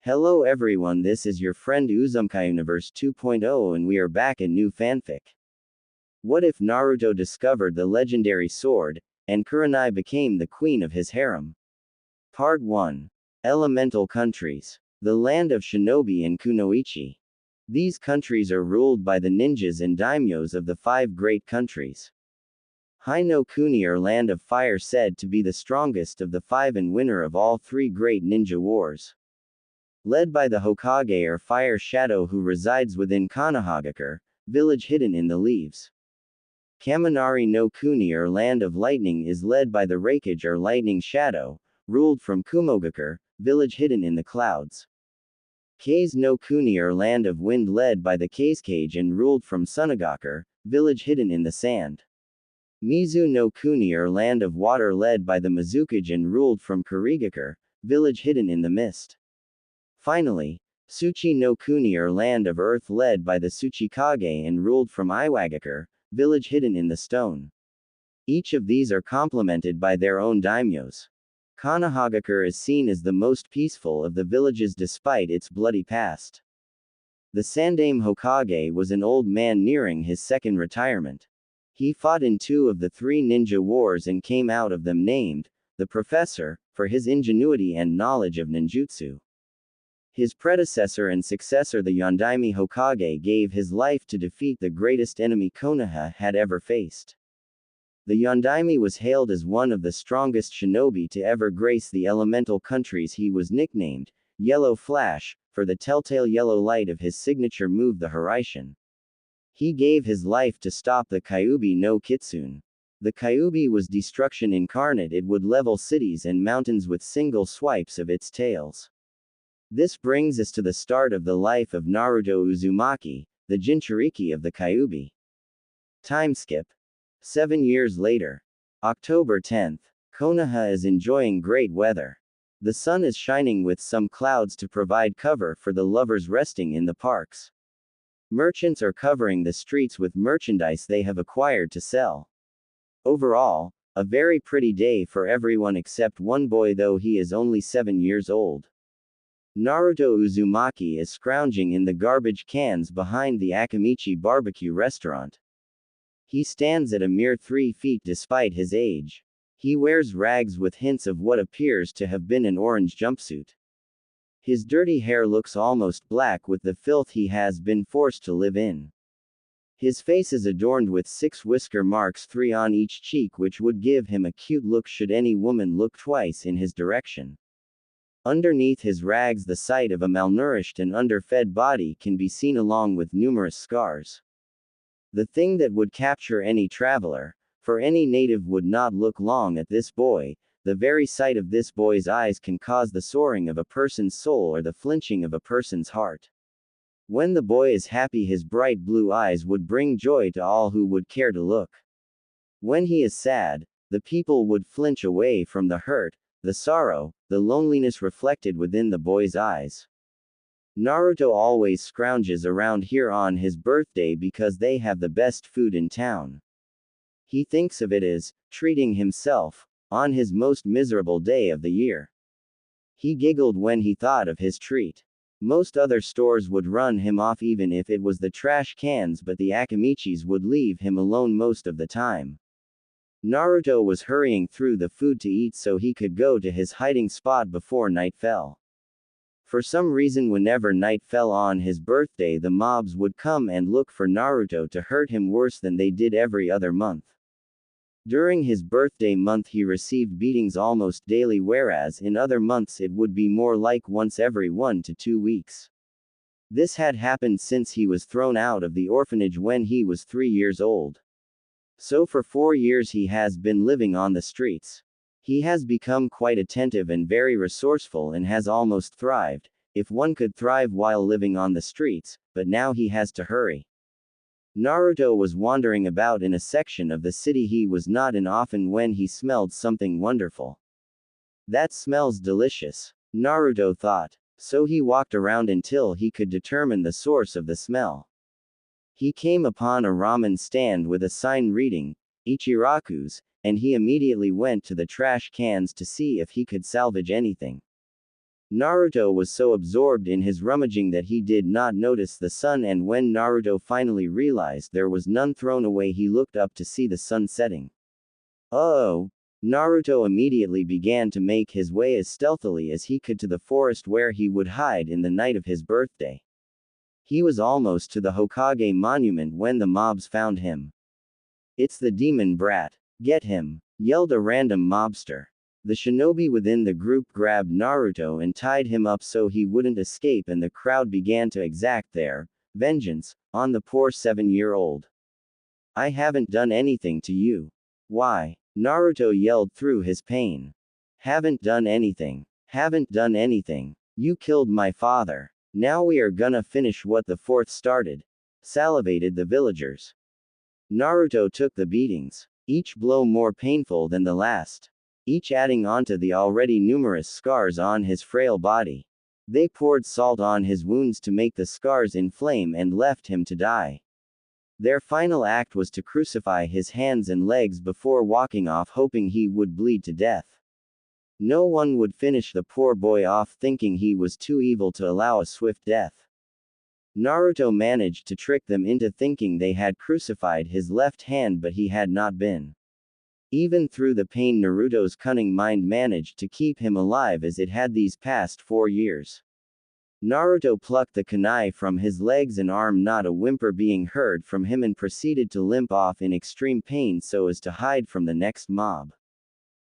Hello everyone, this is your friend Uzumkai Universe 2.0 and we are back in new fanfic. What if Naruto discovered the legendary sword, and Kurenai became the queen of his harem? Part 1. Elemental Countries. The land of shinobi and kunoichi. These countries are ruled by the ninjas and daimyos of the 5 great countries. Hai no Kuni or Land of Fire, said to be the strongest of the 5 and winner of all 3 great ninja wars. Led by the Hokage or Fire Shadow, who resides within Konohagakure, village hidden in the leaves. Kaminari no Kuni or Land of Lightning is led by the Raikage or Lightning Shadow, ruled from Kumogakure, village hidden in the clouds. Kase no Kuni or Land of Wind, led by the Kazekage and ruled from Sunagakure, village hidden in the sand. Mizu no Kuni or Land of Water, led by the Mizukage and ruled from Kurigakure, village hidden in the mist. Finally, Tsuchi no Kuni or Land of Earth, led by the Tsuchikage and ruled from Iwagakure, village hidden in the stone. Each of these are complemented by their own daimyos. Konohagakure is seen as the most peaceful of the villages despite its bloody past. The Sandaime Hokage was an old man nearing his second retirement. He fought in 2 of the 3 ninja wars and came out of them named the Professor, for his ingenuity and knowledge of ninjutsu. His predecessor and successor, the Yondaime Hokage, gave his life to defeat the greatest enemy Konoha had ever faced. The Yondaime was hailed as one of the strongest shinobi to ever grace the elemental countries. He was nicknamed Yellow Flash, for the telltale yellow light of his signature move, the Hiraishin. He gave his life to stop the Kyuubi no Kitsune. The Kyuubi was destruction incarnate. It would level cities and mountains with single swipes of its tails. This brings us to the start of the life of Naruto Uzumaki, the Jinchuriki of the Kyuubi. Timeskip. 7 years later. October 10th. Konoha is enjoying great weather. The sun is shining with some clouds to provide cover for the lovers resting in the parks. Merchants are covering the streets with merchandise they have acquired to sell. Overall, a very pretty day for everyone except one boy, though he is only 7 years old. Naruto Uzumaki is scrounging in the garbage cans behind the Akamichi barbecue restaurant. He stands at a mere 3 feet despite his age. He wears rags with hints of what appears to have been an orange jumpsuit. His dirty hair looks almost black with the filth he has been forced to live in. His face is adorned with 6 whisker marks, 3 on each cheek, which would give him a cute look should any woman look twice in his direction. Underneath his rags, the sight of a malnourished and underfed body can be seen, along with numerous scars. The thing that would capture any traveler, for any native would not look long at this boy. The very sight of this boy's eyes can cause the soaring of a person's soul or the flinching of a person's heart. When the boy is happy, his bright blue eyes would bring joy to all who would care to look. When he is sad, the people would flinch away from the hurt, the sorrow, the loneliness reflected within the boy's eyes. Naruto always scrounges around here on his birthday because they have the best food in town. He thinks of it as treating himself on his most miserable day of the year. He giggled when he thought of his treat. Most other stores would run him off even if it was the trash cans, but the Akamichis would leave him alone most of the time. Naruto was hurrying through the food to eat so he could go to his hiding spot before night fell. For some reason, whenever night fell on his birthday, the mobs would come and look for Naruto to hurt him worse than they did every other month. During his birthday month he received beatings almost daily, whereas in other months it would be more like once every 1 to 2 weeks. This had happened since he was thrown out of the orphanage when he was 3 years old. So for 4 years he has been living on the streets. He has become quite attentive and very resourceful and has almost thrived, if one could thrive while living on the streets, but now he has to hurry. Naruto was wandering about in a section of the city he was not in often when he smelled something wonderful. That smells delicious, Naruto thought, so he walked around until he could determine the source of the smell. He came upon a ramen stand with a sign reading, Ichiraku's, and he immediately went to the trash cans to see if he could salvage anything. Naruto was so absorbed in his rummaging that he did not notice the sun, and when Naruto finally realized there was none thrown away, he looked up to see the sun setting. Oh! Naruto immediately began to make his way as stealthily as he could to the forest where he would hide in the night of his birthday. He was almost to the Hokage monument when the mobs found him. "It's the demon brat. Get him!" yelled a random mobster. The shinobi within the group grabbed Naruto and tied him up so he wouldn't escape, and the crowd began to exact their vengeance on the poor 7-year-old. "I haven't done anything to you." "Why?" Naruto yelled through his pain. "Haven't done anything. Haven't done anything. You killed my father. Now we are gonna finish what the fourth started," salivated the villagers. Naruto took the beatings, each blow more painful than the last, each adding onto the already numerous scars on his frail body. They poured salt on his wounds to make the scars inflame and left him to die. Their final act was to crucify his hands and legs before walking off, hoping he would bleed to death. No one would finish the poor boy off, thinking he was too evil to allow a swift death. Naruto managed to trick them into thinking they had crucified his left hand, but he had not been. Even through the pain, Naruto's cunning mind managed to keep him alive as it had these past 4 years. Naruto plucked the kunai from his legs and arm, not a whimper being heard from him, and proceeded to limp off in extreme pain so as to hide from the next mob.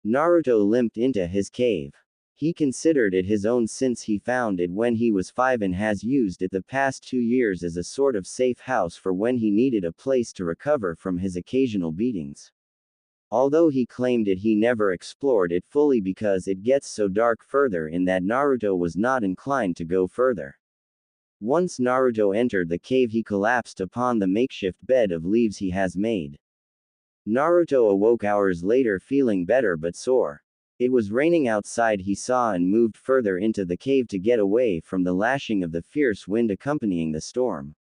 Naruto limped into his cave. He considered it his own since he found it when he was 5 and has used it the past 2 years as a sort of safe house for when he needed a place to recover from his occasional beatings. Although he claimed it, he never explored it fully because it gets so dark further in that Naruto was not inclined to go further. Once Naruto entered the cave, he collapsed upon the makeshift bed of leaves he has made. Naruto awoke hours later feeling better but sore. It was raining outside, he saw, and moved further into the cave to get away from the lashing of the fierce wind accompanying the storm.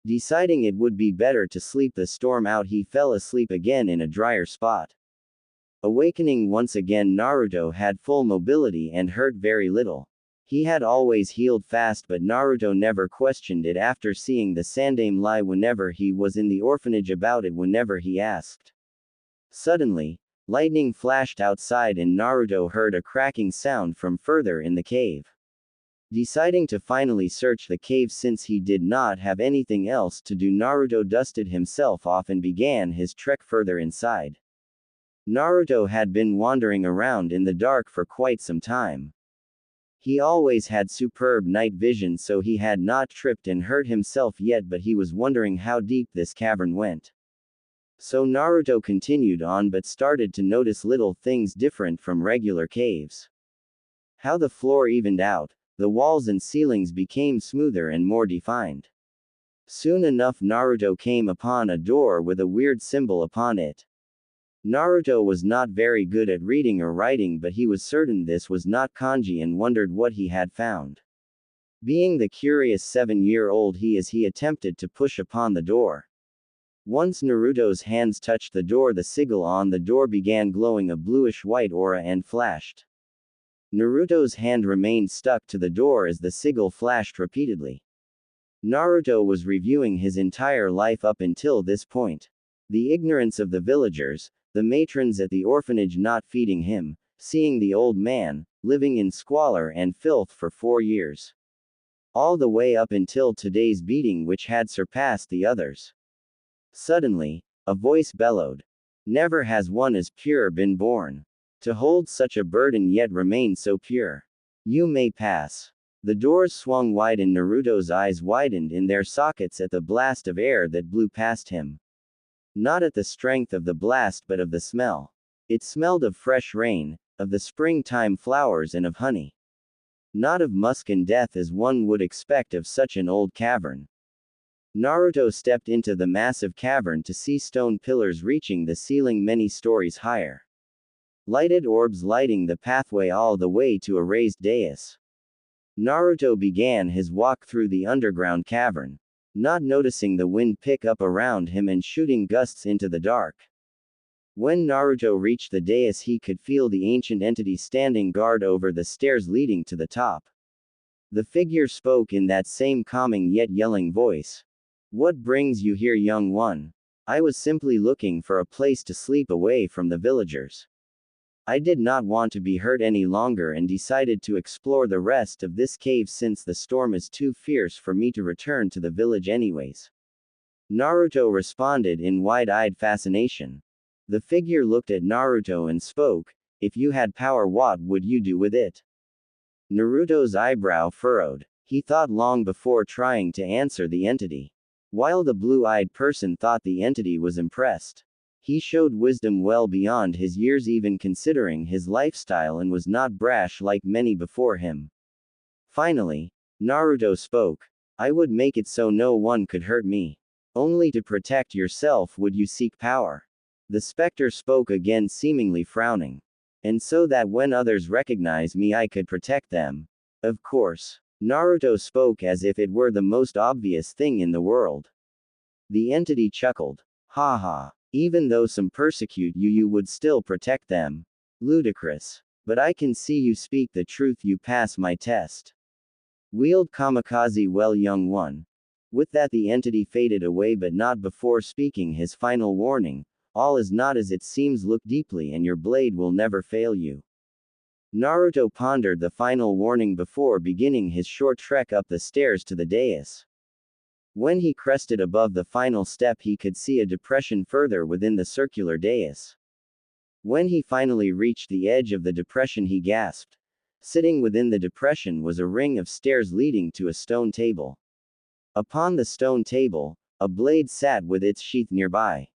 Deciding it would be better to sleep the storm out, he fell asleep again in a drier spot. Awakening once again, Naruto had full mobility and hurt very little. He had always healed fast, but Naruto never questioned it after seeing the Sandaime lie whenever he was in the orphanage about it whenever he asked. Suddenly, lightning flashed outside and Naruto heard a cracking sound from further in the cave. Deciding to finally search the cave since he did not have anything else to do, Naruto dusted himself off and began his trek further inside. Naruto had been wandering around in the dark for quite some time. He always had superb night vision, so he had not tripped and hurt himself yet, but he was wondering how deep this cavern went. So Naruto continued on but started to notice little things different from regular caves. How the floor evened out. The walls and ceilings became smoother and more defined. Soon enough, Naruto came upon a door with a weird symbol upon it. Naruto was not very good at reading or writing, but he was certain this was not kanji and wondered what he had found. Being the curious 7-year-old he is, he attempted to push upon the door. Once Naruto's hands touched the door, the sigil on the door began glowing a bluish-white aura and flashed. Naruto's hand remained stuck to the door as the sigil flashed repeatedly. Naruto was reviewing his entire life up until this point. The ignorance of the villagers, the matrons at the orphanage not feeding him, seeing the old man, living in squalor and filth for 4 years. All the way up until today's beating, which had surpassed the others. Suddenly, a voice bellowed. Never has one as pure been born. To hold such a burden yet remain so pure. You may pass. The doors swung wide and Naruto's eyes widened in their sockets at the blast of air that blew past him. Not at the strength of the blast but of the smell. It smelled of fresh rain, of the springtime flowers and of honey. Not of musk and death as one would expect of such an old cavern. Naruto stepped into the massive cavern to see stone pillars reaching the ceiling many stories higher. Lighted orbs lighting the pathway all the way to a raised dais. Naruto began his walk through the underground cavern, not noticing the wind pick up around him and shooting gusts into the dark. When Naruto reached the dais, he could feel the ancient entity standing guard over the stairs leading to the top. The figure spoke in that same calming yet yelling voice. "What brings you here, young one? I was simply looking for a place to sleep away from the villagers. I did not want to be hurt any longer and decided to explore the rest of this cave since the storm is too fierce for me to return to the village anyways." Naruto responded in wide-eyed fascination. The figure looked at Naruto and spoke, "If you had power, what would you do with it?" Naruto's eyebrow furrowed. He thought long before trying to answer the entity. While the blue-eyed person thought the entity was impressed. He showed wisdom well beyond his years, even considering his lifestyle, and was not brash like many before him. Finally, Naruto spoke. "I would make it so no one could hurt me. Only to protect yourself would you seek power." The specter spoke again, seemingly frowning. "And so that when others recognize me I could protect them. Of course." Naruto spoke as if it were the most obvious thing in the world. The entity chuckled. "Ha ha. Even though some persecute you, you would still protect them. Ludicrous. But I can see you speak the truth, you pass my test. Wield kamikaze well, young one." With that, the entity faded away, but not before speaking his final warning. "All is not as it seems, look deeply and your blade will never fail you." Naruto pondered the final warning before beginning his short trek up the stairs to the dais. When he crested above the final step, he could see a depression further within the circular dais. When he finally reached the edge of the depression, he gasped. Sitting within the depression was a ring of stairs leading to a stone table. Upon the stone table, a blade sat with its sheath nearby.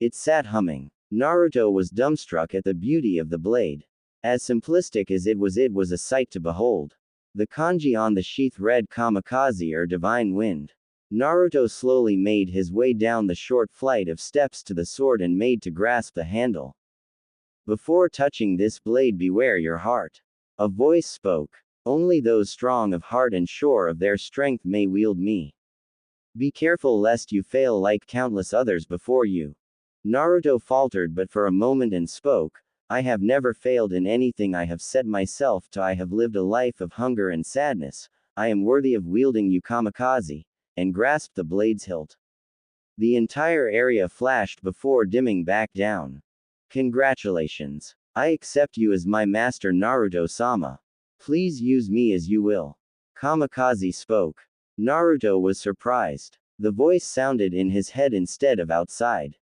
It sat humming. Naruto was dumbstruck at the beauty of the blade. As simplistic as it was a sight to behold. The kanji on the sheath read kamikaze, or divine wind. Naruto slowly made his way down the short flight of steps to the sword and made to grasp the handle. "Before touching this blade, beware your heart." A voice spoke. "Only those strong of heart and sure of their strength may wield me. Be careful lest you fail like countless others before you." Naruto faltered but for a moment and spoke. "I have never failed in anything I have set myself to. I have lived a life of hunger and sadness. I am worthy of wielding you kamikaze," and grasped the blade's hilt. The entire area flashed before dimming back down. "Congratulations. I accept you as my master, Naruto-sama. Please use me as you will." Kamikaze spoke. Naruto was surprised. The voice sounded in his head instead of outside.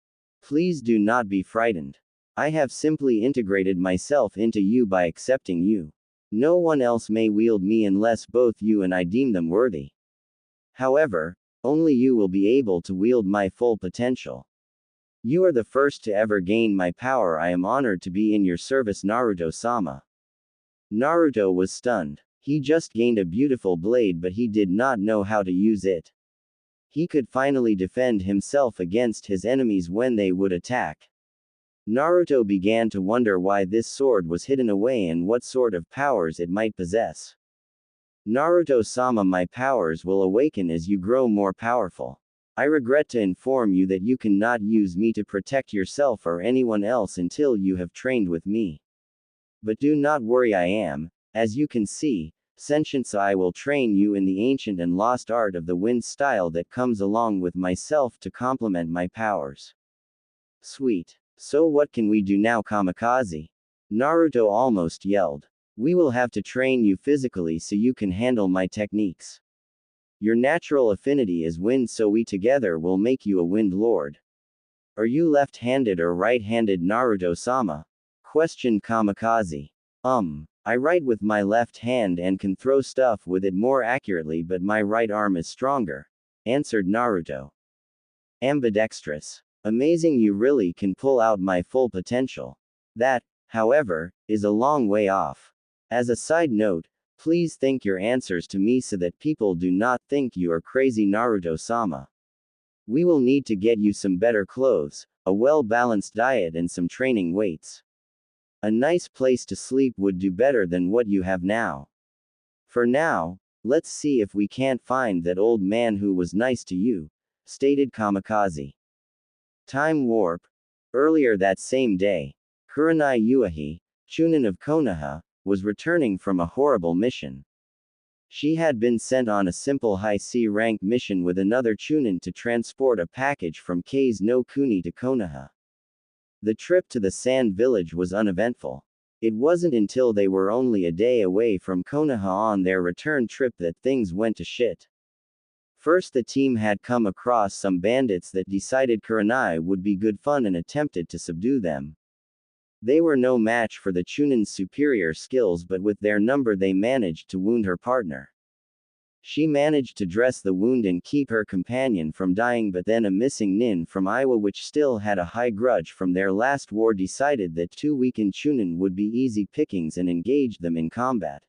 "Please do not be frightened. I have simply integrated myself into you by accepting you. No one else may wield me unless both you and I deem them worthy. However, only you will be able to wield my full potential. You are the first to ever gain my power. I am honored to be in your service, Naruto-sama." Naruto was stunned. He just gained a beautiful blade, but he did not know how to use it. He could finally defend himself against his enemies when they would attack. Naruto began to wonder why this sword was hidden away and what sort of powers it might possess. "Naruto-sama, my powers will awaken as you grow more powerful. I regret to inform you that you cannot use me to protect yourself or anyone else until you have trained with me. But do not worry, I am, as you can see, sentient, so I will train you in the ancient and lost art of the wind style that comes along with myself to complement my powers." "Sweet. So what can we do now, kamikaze?" Naruto almost yelled. "We will have to train you physically so you can handle my techniques. Your natural affinity is wind, so we together will make you a wind lord." "Are you left-handed or right-handed, Naruto-sama?" questioned Kamikaze. I write with my left hand and can throw stuff with it more accurately, but my right arm is stronger," answered Naruto. "Ambidextrous. Amazing, you really can pull out my full potential. That, however, is a long way off. As a side note, please think your answers to me so that people do not think you are crazy, Naruto-sama. We will need to get you some better clothes, a well-balanced diet and some training weights. A nice place to sleep would do better than what you have now. For now, let's see if we can't find that old man who was nice to you," stated Kamikaze. Time warp. Earlier that same day, Kurenai Uehi, Chunin of Konoha, was returning from a horrible mission. She had been sent on a simple high C-rank mission with another Chunin to transport a package from Kase no Kuni to Konoha. The trip to the sand village was uneventful. It wasn't until they were only a day away from Konoha on their return trip that things went to shit. First, the team had come across some bandits that decided Kurenai would be good fun and attempted to subdue them. They were no match for the Chunin's superior skills, but with their number they managed to wound her partner. She managed to dress the wound and keep her companion from dying, but then a missing nin from Iwa, which still had a high grudge from their last war, decided that two weakened Chunin would be easy pickings and engaged them in combat.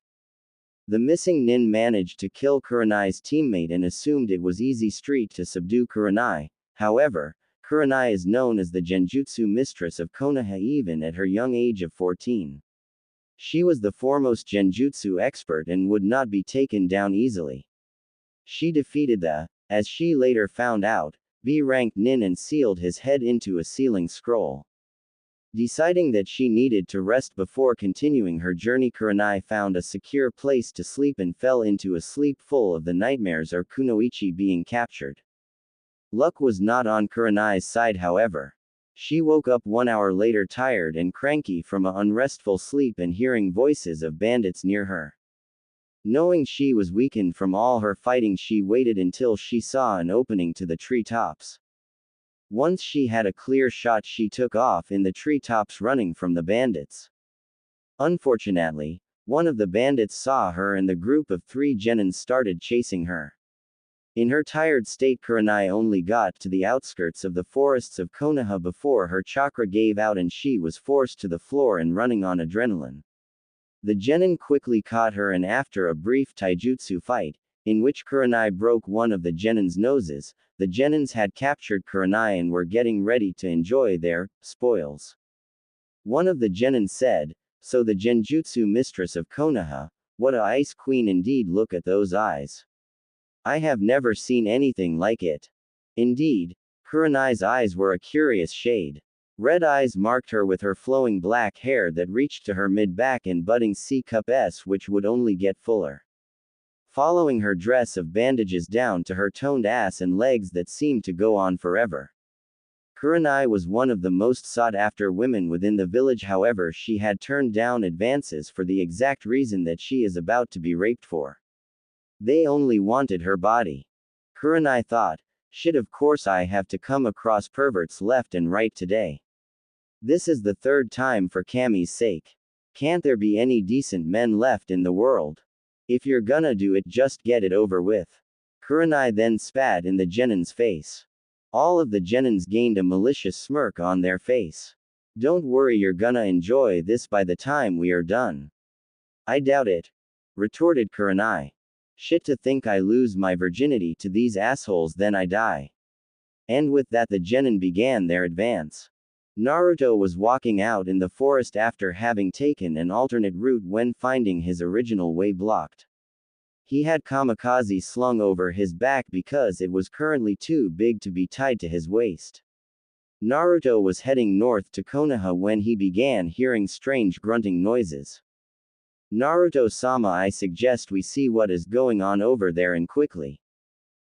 The missing nin managed to kill Kurenai's teammate and assumed it was easy street to subdue Kurenai. However, Kurenai is known as the Genjutsu mistress of Konoha even at her young age of 14. She was the foremost Genjutsu expert and would not be taken down easily. She defeated the, as she later found out, B-rank nin and sealed his head into a sealing scroll. Deciding that she needed to rest before continuing her journey, Kurenai found a secure place to sleep and fell into a sleep full of the nightmares of Kunoichi being captured. Luck was not on Kurenai's side, however. She woke up 1 hour later tired and cranky from an unrestful sleep and hearing voices of bandits near her. Knowing she was weakened from all her fighting, she waited until she saw an opening to the treetops. Once she had a clear shot, she took off in the treetops running from the bandits. Unfortunately, one of the bandits saw her and the group of 3 genins started chasing her. In her tired state, Kurenai only got to the outskirts of the forests of Konoha before her chakra gave out and she was forced to the floor and running on adrenaline. The genin quickly caught her, and after a brief taijutsu fight, in which Kurenai broke one of the genin's noses, the genins had captured Kurenai and were getting ready to enjoy their spoils. One of the genins said, "So the Genjutsu mistress of Konoha, what a ice queen indeed, look at those eyes. I have never seen anything like it." Indeed, Kurenai's eyes were a curious shade. Red eyes marked her with her flowing black hair that reached to her mid-back and budding C-cup S, which would only get fuller. Following her dress of bandages down to her toned ass and legs that seemed to go on forever. Kurenai was one of the most sought-after women within the village, however she had turned down advances for the exact reason that she is about to be raped for. They only wanted her body. Kurenai thought, shit, of course I have to come across perverts left and right today. This is the 3rd time for Kami's sake. Can't there be any decent men left in the world? If you're gonna do it, just get it over with. Kurenai then spat in the genin's face. All of the genins gained a malicious smirk on their face. Don't worry, you're gonna enjoy this by the time we are done. I doubt it, retorted Kurenai. Shit, to think I lose my virginity to these assholes then I die. And with that the genin began their advance. Naruto was walking out in the forest after having taken an alternate route when finding his original way blocked. He had kamikaze slung over his back because it was currently too big to be tied to his waist. Naruto was heading north to Konoha when he began hearing strange grunting noises. Naruto-sama, I suggest we see what is going on over there and quickly.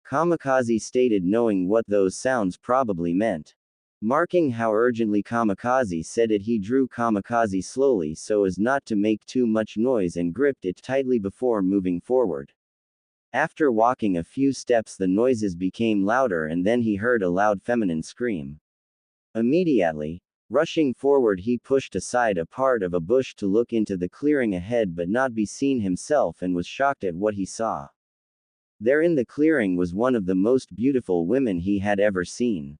Kamikaze stated, knowing what those sounds probably meant. Marking how urgently Kamikaze said it, he drew Kamikaze slowly so as not to make too much noise and gripped it tightly before moving forward. After walking a few steps, the noises became louder and then he heard a loud feminine scream. Immediately, rushing forward, he pushed aside a part of a bush to look into the clearing ahead but not be seen himself, and was shocked at what he saw. There in the clearing was one of the most beautiful women he had ever seen.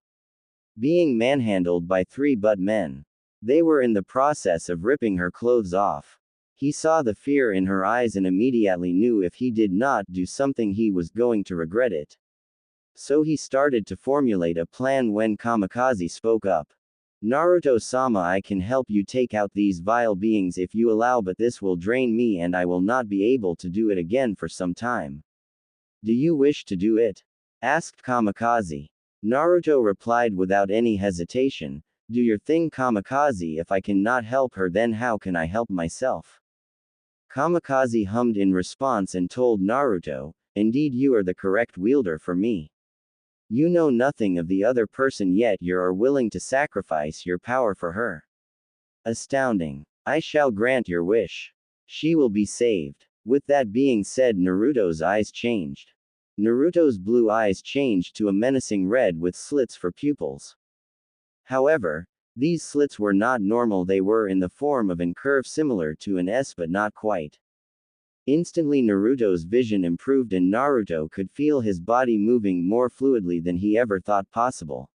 Being manhandled by 3 butt men. They were in the process of ripping her clothes off. He saw the fear in her eyes and immediately knew if he did not do something he was going to regret it. So he started to formulate a plan when Kamikaze spoke up. Naruto-sama, I can help you take out these vile beings if you allow, but this will drain me and I will not be able to do it again for some time. Do you wish to do it? Asked Kamikaze. Naruto replied without any hesitation, Do your thing, Kamikaze. If I cannot help her, then how can I help myself? Kamikaze hummed in response and told Naruto, indeed you are the correct wielder for me. You know nothing of the other person yet you are willing to sacrifice your power for her. Astounding. I shall grant your wish. She will be saved. With that being said, Naruto's eyes changed. Naruto's blue eyes changed to a menacing red with slits for pupils. However, these slits were not normal, they were in the form of an curve similar to an S but not quite. Instantly Naruto's vision improved and Naruto could feel his body moving more fluidly than he ever thought possible.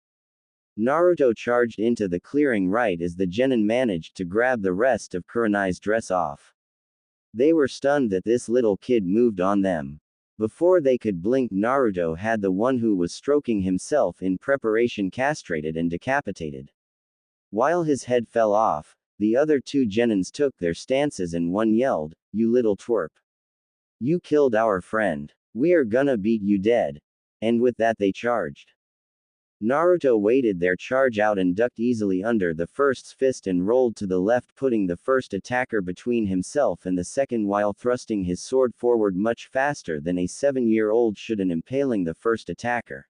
Naruto charged into the clearing right as the genin managed to grab the rest of Kurenai's dress off. They were stunned that this little kid moved on them. Before they could blink, Naruto had the one who was stroking himself in preparation castrated and decapitated. While his head fell off, the other two genins took their stances and one yelled, "You little twerp. You killed our friend. We are gonna beat you dead." And with that they charged. Naruto waited their charge out and ducked easily under the first's fist and rolled to the left, putting the first attacker between himself and the second while thrusting his sword forward much faster than a 7-year-old should and impaling the first attacker.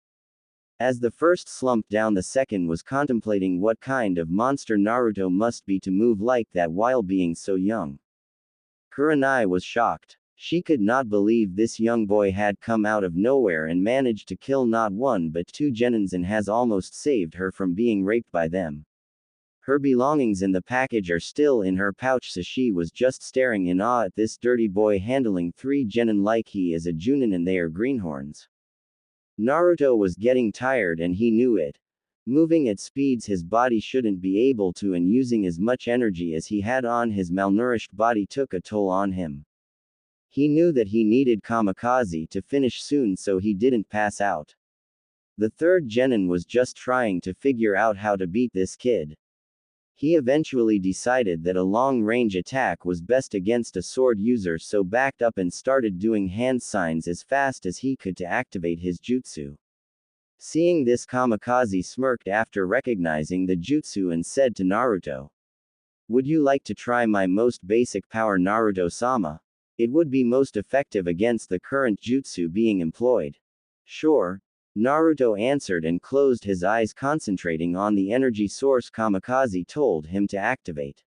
As the first slumped down, the second was contemplating what kind of monster Naruto must be to move like that while being so young. Kurenai was shocked. She could not believe this young boy had come out of nowhere and managed to kill not one but two genins and has almost saved her from being raped by them. Her belongings in the package are still in her pouch, so she was just staring in awe at this dirty boy handling 3 genin like he is a Junin and they are greenhorns. Naruto was getting tired and he knew it. Moving at speeds his body shouldn't be able to and using as much energy as he had on his malnourished body took a toll on him. He knew that he needed Kamikaze to finish soon so he didn't pass out. The third genin was just trying to figure out how to beat this kid. He eventually decided that a long-range attack was best against a sword user, so backed up and started doing hand signs as fast as he could to activate his jutsu. Seeing this, Kamikaze smirked after recognizing the jutsu and said to Naruto, "Would you like to try my most basic power, Naruto-sama? It would be most effective against the current jutsu being employed." "Sure," Naruto answered and closed his eyes, concentrating on the energy source Kamikaze told him to activate.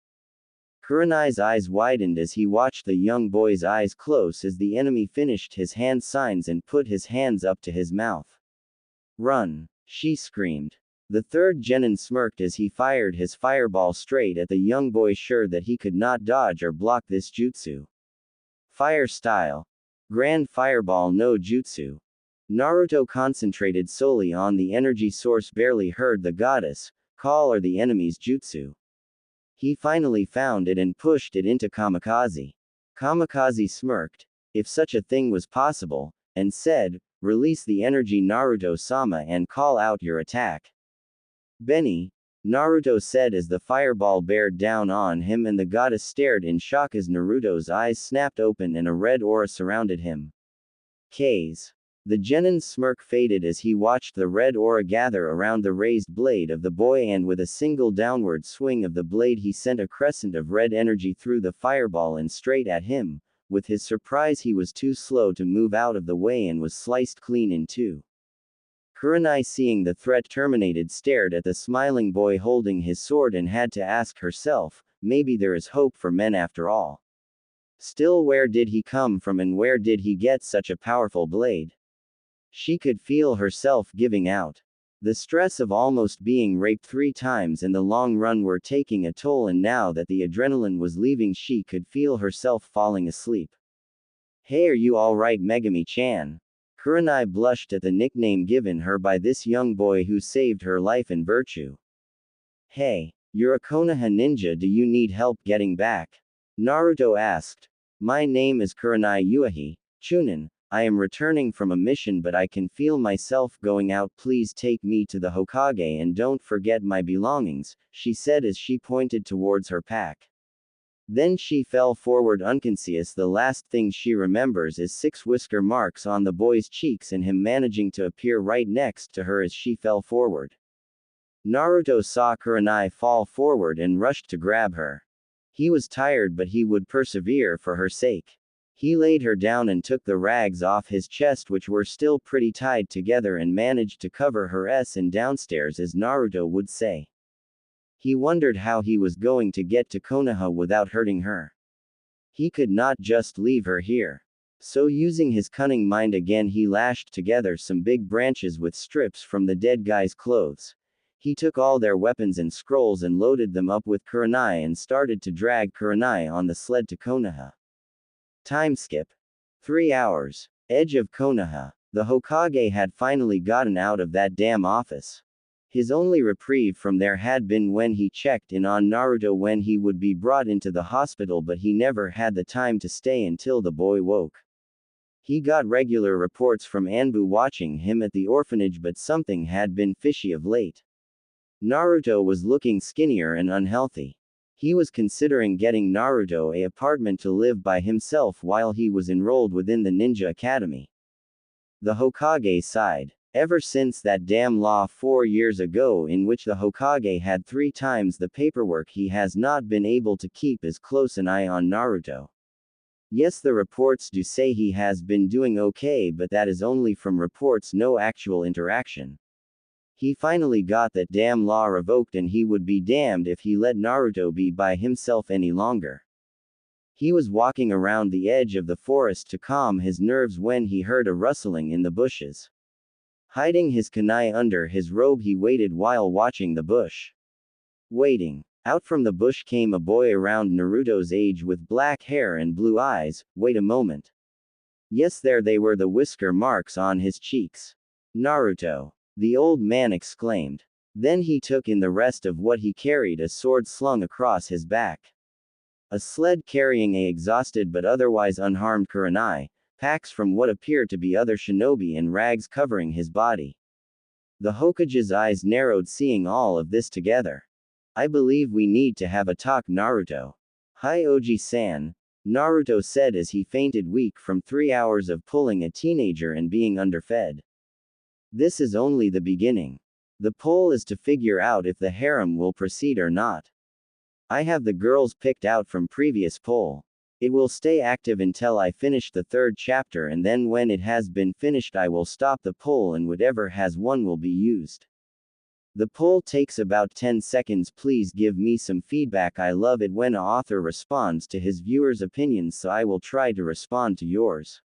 Kurenai's eyes widened as he watched the young boy's eyes close as the enemy finished his hand signs and put his hands up to his mouth. "Run!" she screamed. The third genin smirked as he fired his fireball straight at the young boy, sure that he could not dodge or block this jutsu. Fire style. Grand Fireball no Jutsu. Naruto concentrated solely on the energy source, barely heard the goddess call or the enemy's jutsu. He finally found it and pushed it into Kamikaze. Kamikaze smirked, if such a thing was possible, and said, "Release the energy, Naruto-sama, and call out your attack." "Benny," Naruto said as the fireball bared down on him, and the goddess stared in shock as Naruto's eyes snapped open and a red aura surrounded him. K's. The genin's smirk faded as he watched the red aura gather around the raised blade of the boy, and with a single downward swing of the blade he sent a crescent of red energy through the fireball and straight at him. With his surprise, he was too slow to move out of the way and was sliced clean in two. Kurenai, seeing the threat terminated, stared at the smiling boy holding his sword and had to ask herself, maybe there is hope for men after all. Still, where did he come from and where did he get such a powerful blade? She could feel herself giving out. The stress of almost being raped 3 times in the long run were taking a toll, and now that the adrenaline was leaving, she could feel herself falling asleep. "Hey, are you alright, Megami-chan?" Kurenai blushed at the nickname given her by this young boy who saved her life and virtue. "Hey, you're a Konoha ninja, do you need help getting back?" Naruto asked. "My name is Kurenai Uehi, Chunin. I am returning from a mission, but I can feel myself going out. Please take me to the Hokage and don't forget my belongings," she said as she pointed towards her pack. Then she fell forward unconscious. The last thing she remembers is 6 whisker marks on the boy's cheeks and him managing to appear right next to her as she fell forward. Naruto saw Kurenai fall forward and rushed to grab her. He was tired, but he would persevere for her sake. He laid her down and took the rags off his chest, which were still pretty tied together, and managed to cover her s and downstairs, as Naruto would say. He wondered how he was going to get to Konoha without hurting her. He could not just leave her here. So, using his cunning mind again, he lashed together some big branches with strips from the dead guy's clothes. He took all their weapons and scrolls and loaded them up with Kurenai and started to drag Kurenai on the sled to Konoha. Time skip. 3 hours. Edge of Konoha. The Hokage had finally gotten out of that damn office. His only reprieve from there had been when he checked in on Naruto when he would be brought into the hospital, but he never had the time to stay until the boy woke. He got regular reports from Anbu watching him at the orphanage, but something had been fishy of late. Naruto was looking skinnier and unhealthy. He was considering getting Naruto an apartment to live by himself while he was enrolled within the ninja academy. The Hokage sighed. Ever since that damn law 4 years ago, in which the Hokage had 3 times the paperwork, he has not been able to keep as close an eye on Naruto. Yes, the reports do say he has been doing okay, but that is only from reports, no actual interaction. He finally got that damn law revoked, and he would be damned if he let Naruto be by himself any longer. He was walking around the edge of the forest to calm his nerves when he heard a rustling in the bushes. Hiding his kunai under his robe, he waited while watching the bush. Waiting. Out from the bush came a boy around Naruto's age with black hair and blue eyes. Wait a moment. Yes, there they were, the whisker marks on his cheeks. Naruto! The old man exclaimed. Then he took in the rest of what he carried, a sword slung across his back. A sled carrying a exhausted but otherwise unharmed Kurenai, packs from what appeared to be other shinobi, and rags covering his body. The Hokage's eyes narrowed seeing all of this together. I believe we need to have a talk, Naruto. Hi Oji-san, Naruto said as he fainted weak from 3 hours of pulling a teenager and being underfed. This is only the beginning. The poll is to figure out if the harem will proceed or not. I have the girls picked out from previous poll. It will stay active until I finish the 3rd chapter, and then when it has been finished I will stop the poll and whatever has won will be used. The poll takes about 10 seconds. Please give me some feedback. I love it when an author responds to his viewers' opinions, so I will try to respond to yours.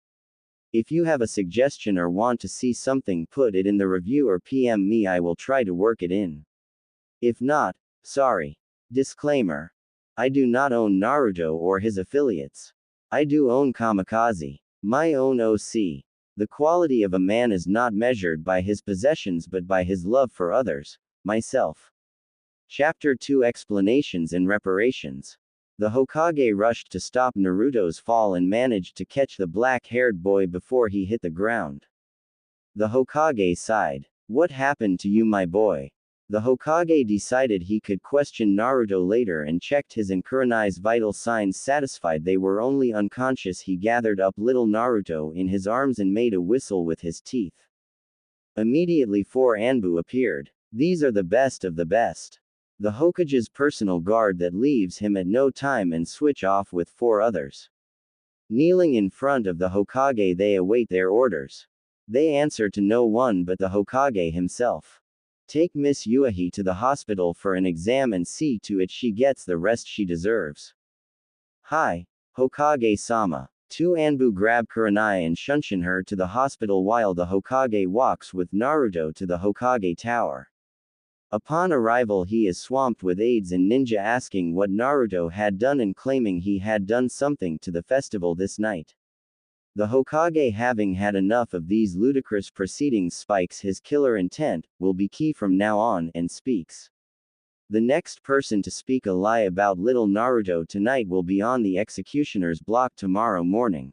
If you have a suggestion or want to see something, put it in the review or PM me, I will try to work it in. If not, sorry. Disclaimer. I do not own Naruto or his affiliates. I do own Kamikaze, my own OC. The quality of a man is not measured by his possessions but by his love for others, myself. Chapter 2: Explanations and Reparations. The Hokage rushed to stop Naruto's fall and managed to catch the black-haired boy before he hit the ground. The Hokage sighed. What happened to you, my boy? The Hokage decided he could question Naruto later and checked his and Kurenai's vital signs. Satisfied they were only unconscious, he gathered up little Naruto in his arms and made a whistle with his teeth. Immediately 4 Anbu appeared. These are the best of the best. The Hokage's personal guard that leaves him at no time and switch off with 4 others. Kneeling in front of the Hokage, they await their orders. They answer to no one but the Hokage himself. Take Miss Yuahi to the hospital for an exam and see to it she gets the rest she deserves. Hi, Hokage-sama. 2 Anbu grab Kurenai and shunshin her to the hospital while the Hokage walks with Naruto to the Hokage tower. Upon arrival, he is swamped with aides and ninja asking what Naruto had done and claiming he had done something to the festival this night. The Hokage, having had enough of these ludicrous proceedings, spikes his killer intent, will be key from now on, and speaks. The next person to speak a lie about little Naruto tonight will be on the executioner's block tomorrow morning.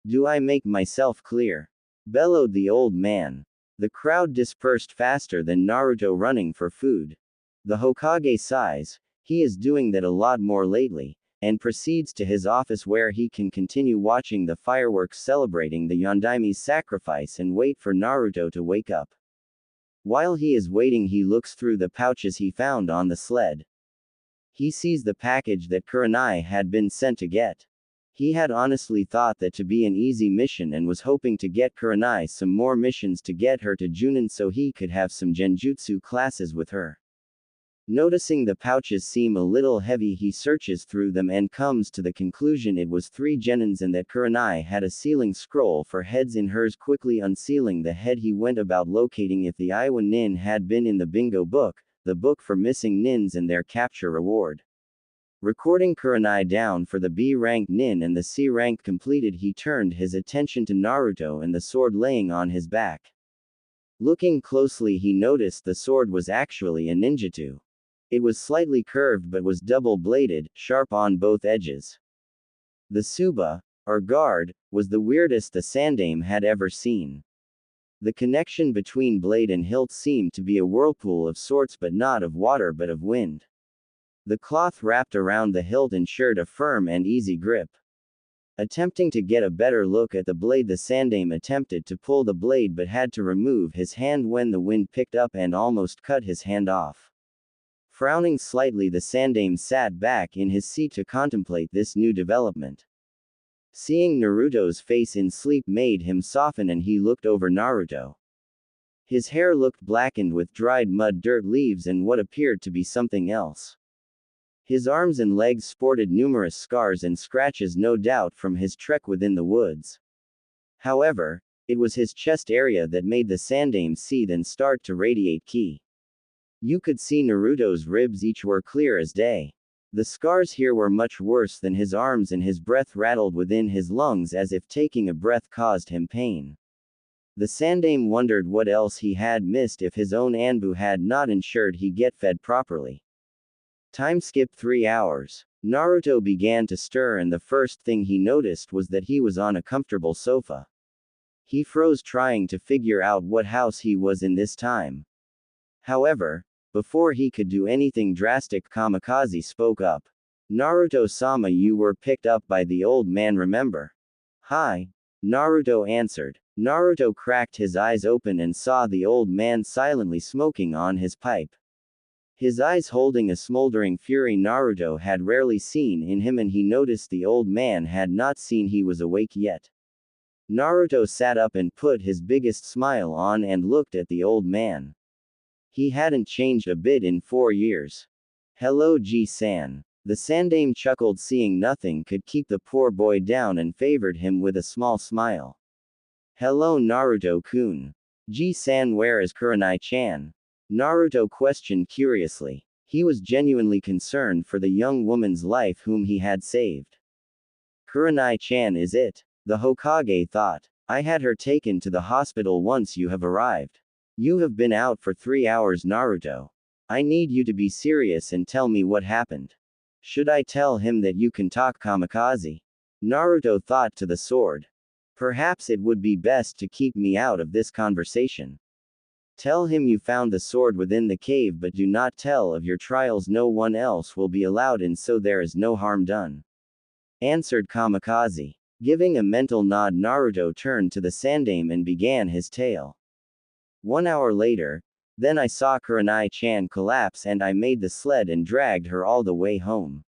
Do I make myself clear? Bellowed the old man. The crowd dispersed faster than Naruto running for food. The Hokage sighs. He is doing that a lot more lately, and proceeds to his office where he can continue watching the fireworks celebrating the Yondaime's sacrifice and wait for Naruto to wake up. While he is waiting, he looks through the pouches he found on the sled. He sees the package that Kurenai had been sent to get. He had honestly thought that to be an easy mission and was hoping to get Kurenai some more missions to get her to Junin so he could have some genjutsu classes with her. Noticing the pouches seem a little heavy, he searches through them and comes to the conclusion it was 3 genins and that Kurenai had a sealing scroll for heads in hers. Quickly unsealing the head, he went about locating if the Iowa nin had been in the bingo book, the book for missing nins and their capture reward. Recording Kurenai down for the B-rank nin and the C-rank completed, he turned his attention to Naruto and the sword laying on his back. Looking closely, he noticed the sword was actually a ninjutsu. It was slightly curved but was double-bladed, sharp on both edges. The tsuba, or guard, was the weirdest the Sandaime had ever seen. The connection between blade and hilt seemed to be a whirlpool of sorts, but not of water but of wind. The cloth wrapped around the hilt ensured a firm and easy grip. Attempting to get a better look at the blade, the Sandaime attempted to pull the blade but had to remove his hand when the wind picked up and almost cut his hand off. Frowning slightly, the Sandaime sat back in his seat to contemplate this new development. Seeing Naruto's face in sleep made him soften and he looked over Naruto. His hair looked blackened with dried mud, dirt, leaves and what appeared to be something else. His arms and legs sported numerous scars and scratches, no doubt from his trek within the woods. However, it was his chest area that made the Sandaime seethe and start to radiate ki. You could see Naruto's ribs, each were clear as day. The scars here were much worse than his arms and his breath rattled within his lungs as if taking a breath caused him pain. The Sandaime wondered what else he had missed if his own Anbu had not ensured he get fed properly. Time skip 3 hours. Naruto began to stir and the first thing he noticed was that he was on a comfortable sofa. He froze trying to figure out what house he was in this time. However, before he could do anything drastic, Kamikaze spoke up. Naruto-sama, you were picked up by the old man, remember? Hi. Naruto answered. Naruto cracked his eyes open and saw the old man silently smoking on his pipe. His eyes holding a smoldering fury Naruto had rarely seen in him, and he noticed the old man had not seen he was awake yet. Naruto sat up and put his biggest smile on and looked at the old man. He hadn't changed a bit in 4 years. Hello, G-san. The Sandaime chuckled, seeing nothing could keep the poor boy down, and favored him with a small smile. Hello, Naruto-kun. G-san, where is Kurenai-chan? Naruto questioned curiously. He was genuinely concerned for the young woman's life whom he had saved. Kurenai-chan, is it? The Hokage thought. I had her taken to the hospital once you have arrived. You have been out for 3 hours, Naruto. I need you to be serious and tell me what happened. Should I tell him that you can talk, Kamikaze? Naruto thought to the sword. Perhaps it would be best to keep me out of this conversation. Tell him you found the sword within the cave, but do not tell of your trials. No one else will be allowed in, so there is no harm done. Answered Kamikaze. Giving a mental nod, Naruto turned to the Sandaime and began his tale. 1 hour later, then I saw Kurenai-chan collapse and I made the sled and dragged her all the way home.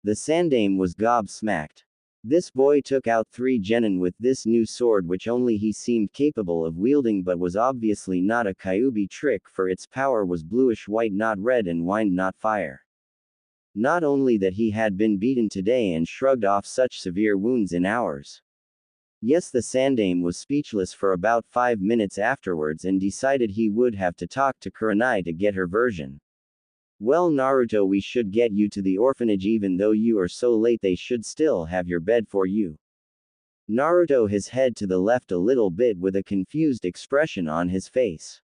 The Sandaime was gobsmacked. This boy took out 3 genin with this new sword which only he seemed capable of wielding, but was obviously not a Kyuubi trick, for its power was bluish white, not red, and wind, not fire. Not only that, he had been beaten today and shrugged off such severe wounds in hours. Yes, the Sandaime was speechless for about 5 minutes afterwards and decided he would have to talk to Kurenai to get her version. Well, Naruto, we should get you to the orphanage. Even though you are so late, they should still have your bed for you. Naruto, his head to the left a little bit with a confused expression on his face.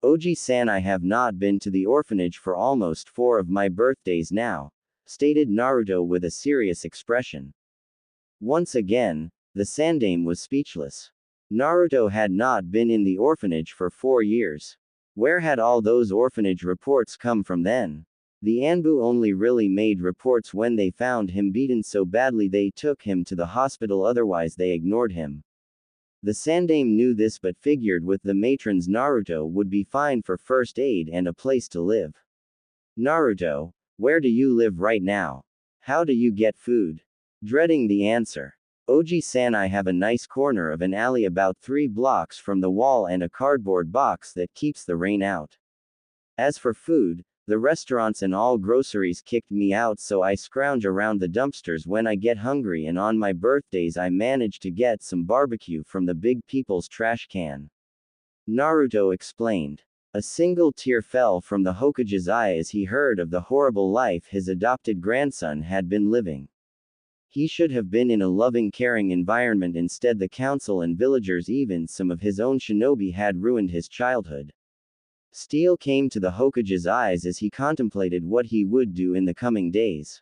Oji-san, I have not been to the orphanage for almost 4 of my birthdays now, stated Naruto with a serious expression. Once again, the Sandaime was speechless. Naruto had not been in the orphanage for 4 years. Where had all those orphanage reports come from then? The Anbu only really made reports when they found him beaten so badly they took him to the hospital, otherwise they ignored him. The Sandame knew this but figured with the matrons Naruto would be fine for first aid and a place to live. Naruto, where do you live right now? How do you get food? Dreading the answer. Oji-san, I have a nice corner of an alley about 3 blocks from the wall and a cardboard box that keeps the rain out. As for food, the restaurants and all groceries kicked me out, so I scrounge around the dumpsters when I get hungry, and on my birthdays I manage to get some barbecue from the big people's trash can. Naruto explained. A single tear fell from the Hokage's eye as he heard of the horrible life his adopted grandson had been living. He should have been in a loving, caring environment. Instead, the council and villagers, even some of his own shinobi, had ruined his childhood. Steel came to the Hokage's eyes as he contemplated what he would do in the coming days.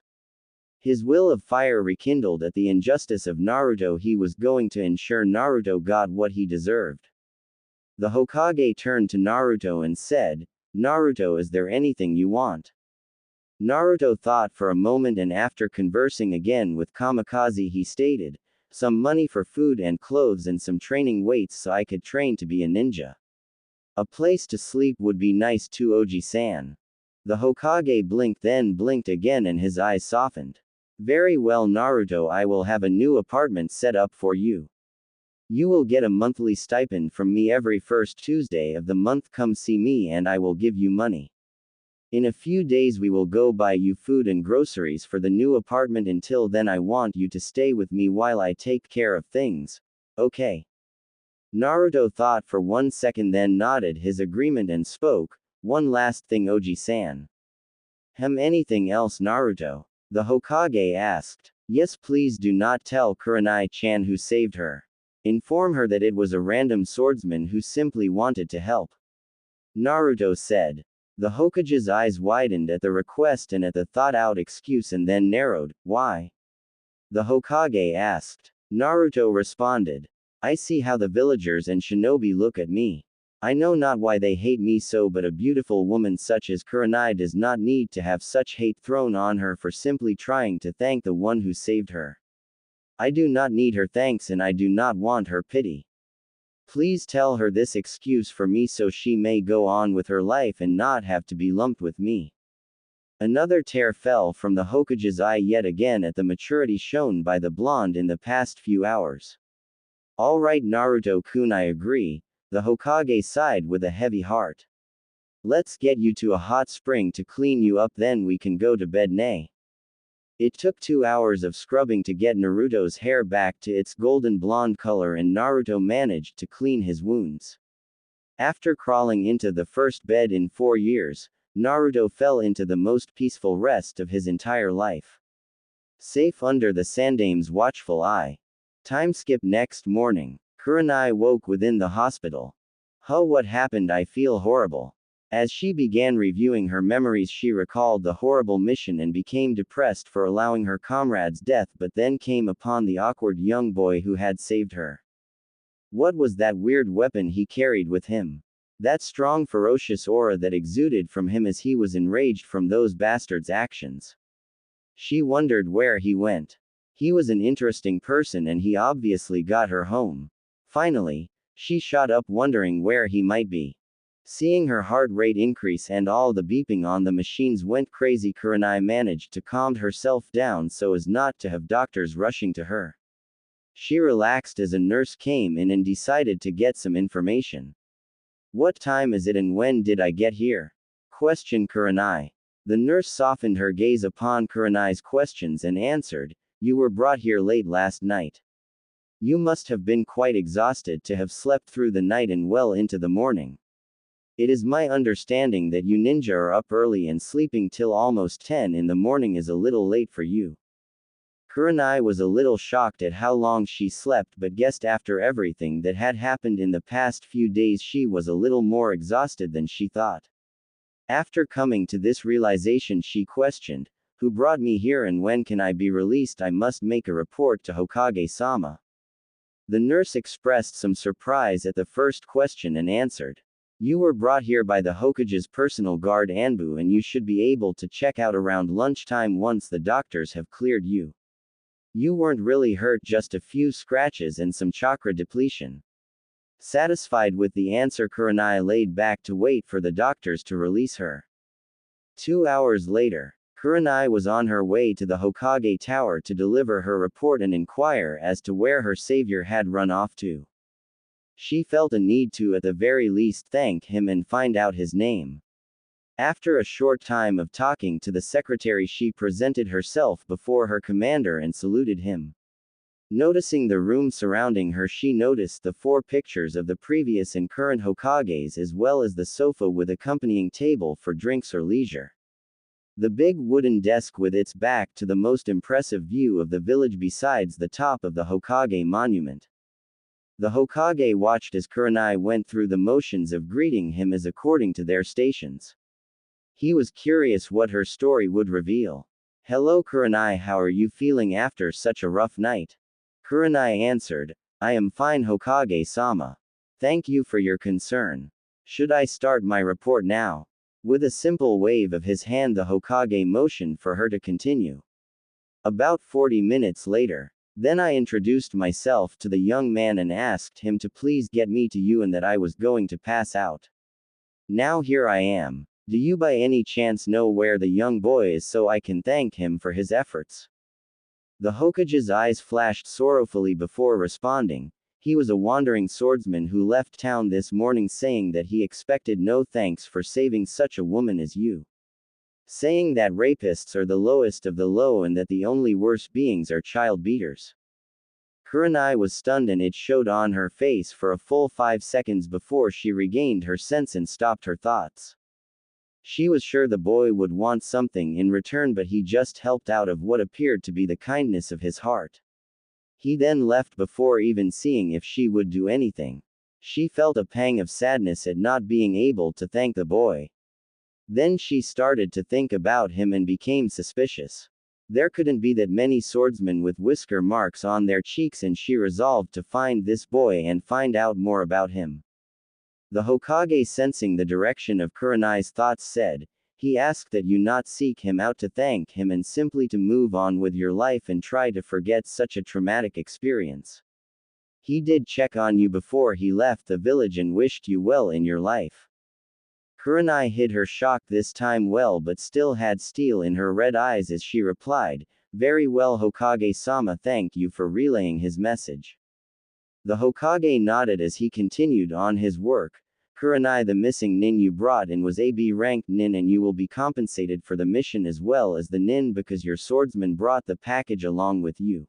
His will of fire rekindled at the injustice of Naruto. He was going to ensure Naruto got what he deserved. The Hokage turned to Naruto and said, "Naruto, is there anything you want?" Naruto thought for a moment, and after conversing again with Kamikaze he stated, "Some money for food and clothes and some training weights so I could train to be a ninja. A place to sleep would be nice too, Oji-san." The Hokage blinked, then blinked again, and his eyes softened. "Very well, Naruto, I will have a new apartment set up for you. You will get a monthly stipend from me every first Tuesday of the month. Come see me and I will give you money. In a few days we will go buy you food and groceries for the new apartment. Until then I want you to stay with me while I take care of things. Okay?" Naruto thought for 1 second, then nodded his agreement and spoke, "One last thing, Oji-san." Anything else, Naruto?" the Hokage asked. "Yes, please do not tell Kurenai-chan who saved her. Inform her that it was a random swordsman who simply wanted to help," Naruto said. The Hokage's eyes widened at the request and at the thought-out excuse, and then narrowed. "Why?" the Hokage asked. Naruto responded, "I see how the villagers and shinobi look at me. I know not why they hate me so, but a beautiful woman such as Kurenai does not need to have such hate thrown on her for simply trying to thank the one who saved her. I do not need her thanks and I do not want her pity. Please tell her this excuse for me so she may go on with her life and not have to be lumped with me." Another tear fell from the Hokage's eye yet again at the maturity shown by the blonde in the past few hours. "All right, Naruto-kun, I agree," the Hokage sighed with a heavy heart. "Let's get you to a hot spring to clean you up, then we can go to bed, nay." It took 2 hours of scrubbing to get Naruto's hair back to its golden blonde color, and Naruto managed to clean his wounds. After crawling into the first bed in 4 years, Naruto fell into the most peaceful rest of his entire life. Safe under the Sandame's watchful eye. Time skip. Next morning, Kurenai woke within the hospital. What happened? I feel horrible." As she began reviewing her memories, she recalled the horrible mission and became depressed for allowing her comrade's death, but then came upon the awkward young boy who had saved her. What was that weird weapon he carried with him? That strong, ferocious aura that exuded from him as he was enraged from those bastards' actions. She wondered where he went. He was an interesting person and he obviously got her home. Finally, she shot up, wondering where he might be. Seeing her heart rate increase and all the beeping on the machines went crazy, Kurenai managed to calm herself down so as not to have doctors rushing to her. She relaxed as a nurse came in and decided to get some information. "What time is it and when did I get here?" questioned Kurenai. The nurse softened her gaze upon Kurenai's questions and answered, "You were brought here late last night. You must have been quite exhausted to have slept through the night and well into the morning. It is my understanding that you ninja are up early and sleeping till almost 10 in the morning is a little late for you." Kurenai was a little shocked at how long she slept, but guessed after everything that had happened in the past few days she was a little more exhausted than she thought. After coming to this realization, she questioned, "Who brought me here and when can I be released? I must make a report to Hokage-sama." The nurse expressed some surprise at the first question and answered, "You were brought here by the Hokage's personal guard Anbu, and you should be able to check out around lunchtime once the doctors have cleared you. You weren't really hurt, just a few scratches and some chakra depletion." Satisfied with the answer, Kurenai laid back to wait for the doctors to release her. 2 hours later, Kurenai was on her way to the Hokage Tower to deliver her report and inquire as to where her savior had run off to. She felt a need to at the very least thank him and find out his name. After a short time of talking to the secretary, she presented herself before her commander and saluted him. Noticing the room surrounding her, she noticed the 4 pictures of the previous and current Hokages as well as the sofa with accompanying table for drinks or leisure. The big wooden desk with its back to the most impressive view of the village besides the top of the Hokage monument. The Hokage watched as Kurenai went through the motions of greeting him as according to their stations. He was curious what her story would reveal. "Hello Kurenai, how are you feeling after such a rough night?" Kurenai answered, "I am fine Hokage-sama. Thank you for your concern. Should I start my report now?" With a simple wave of his hand, the Hokage motioned for her to continue. About 40 minutes later, then I introduced myself to the young man and asked him to please get me to you and that I was going to pass out. Now here I am. Do you by any chance know where the young boy is so I can thank him for his efforts? The Hokage's eyes flashed sorrowfully before responding. He was a wandering swordsman who left town this morning saying that he expected no thanks for saving such a woman as you. Saying that rapists are the lowest of the low and that the only worse beings are child beaters. Kurenai was stunned and it showed on her face for a full 5 seconds before she regained her sense and stopped her thoughts. She was sure the boy would want something in return, but he just helped out of what appeared to be the kindness of his heart. He then left before even seeing if she would do anything. She felt a pang of sadness at not being able to thank the boy. Then she started to think about him and became suspicious. There couldn't be that many swordsmen with whisker marks on their cheeks, and she resolved to find this boy and find out more about him. The Hokage, sensing the direction of Kurenai's thoughts, said, "He asked that you not seek him out to thank him and simply to move on with your life and try to forget such a traumatic experience. He did check on you before he left the village and wished you well in your life." Kurenai hid her shock this time well but still had steel in her red eyes as she replied, "Very well Hokage-sama, thank you for relaying his message." The Hokage nodded as he continued on his work. "Kurenai, the missing nin you brought in was a B-ranked nin and you will be compensated for the mission as well as the nin because your swordsman brought the package along with you."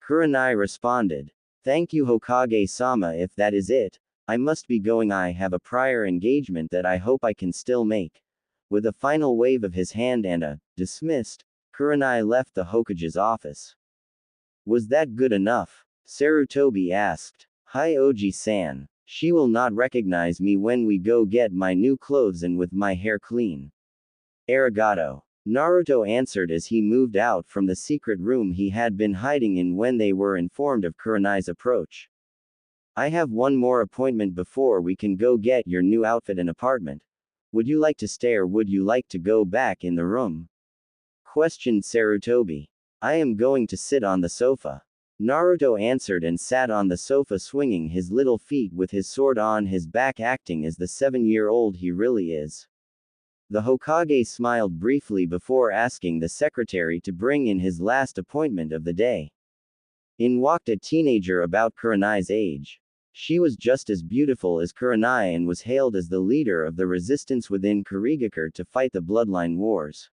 Kurenai responded, "Thank you Hokage-sama, if that is it, I must be going. I have a prior engagement that I hope I can still make." With a final wave of his hand and a dismissed, Kurenai left the Hokage's office. "Was that good enough?" Sarutobi asked. "Hi Oji-san. She will not recognize me when we go get my new clothes and with my hair clean." "Arigato," Naruto answered as he moved out from the secret room he had been hiding in when they were informed of Kurenai's approach. "I have one more appointment before we can go get your new outfit and apartment. Would you like to stay or would you like to go back in the room?" questioned Sarutobi. "I am going to sit on the sofa," Naruto answered and sat on the sofa swinging his little feet with his sword on his back, acting as the 7-year-old he really is. The Hokage smiled briefly before asking the secretary to bring in his last appointment of the day. In walked a teenager about Kurenai's age. She was just as beautiful as Kurenai and was hailed as the leader of the resistance within Kurigakure to fight the bloodline wars.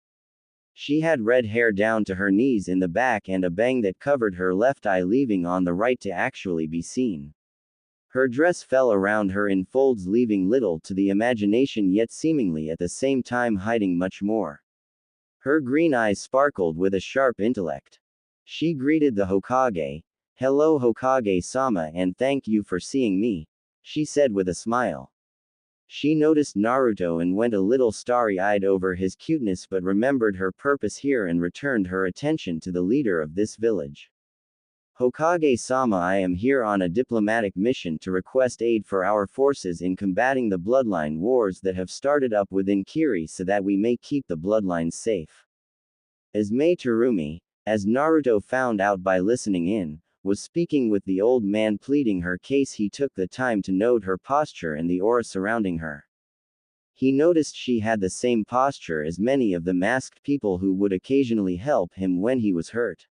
She had red hair down to her knees in the back and a bang that covered her left eye, leaving on the right to actually be seen. Her dress fell around her in folds, leaving little to the imagination yet seemingly at the same time hiding much more. Her green eyes sparkled with a sharp intellect. She greeted the Hokage. "Hello Hokage-sama and thank you for seeing me," she said with a smile. She noticed Naruto and went a little starry-eyed over his cuteness but remembered her purpose here and returned her attention to the leader of this village. "Hokage-sama, I am here on a diplomatic mission to request aid for our forces in combating the bloodline wars that have started up within Kiri so that we may keep the bloodlines safe." As Mai Terumi, as Naruto found out by listening in, was speaking with the old man pleading her case. He took the time to note her posture and the aura surrounding her. He noticed she had the same posture as many of the masked people who would occasionally help him when he was hurt.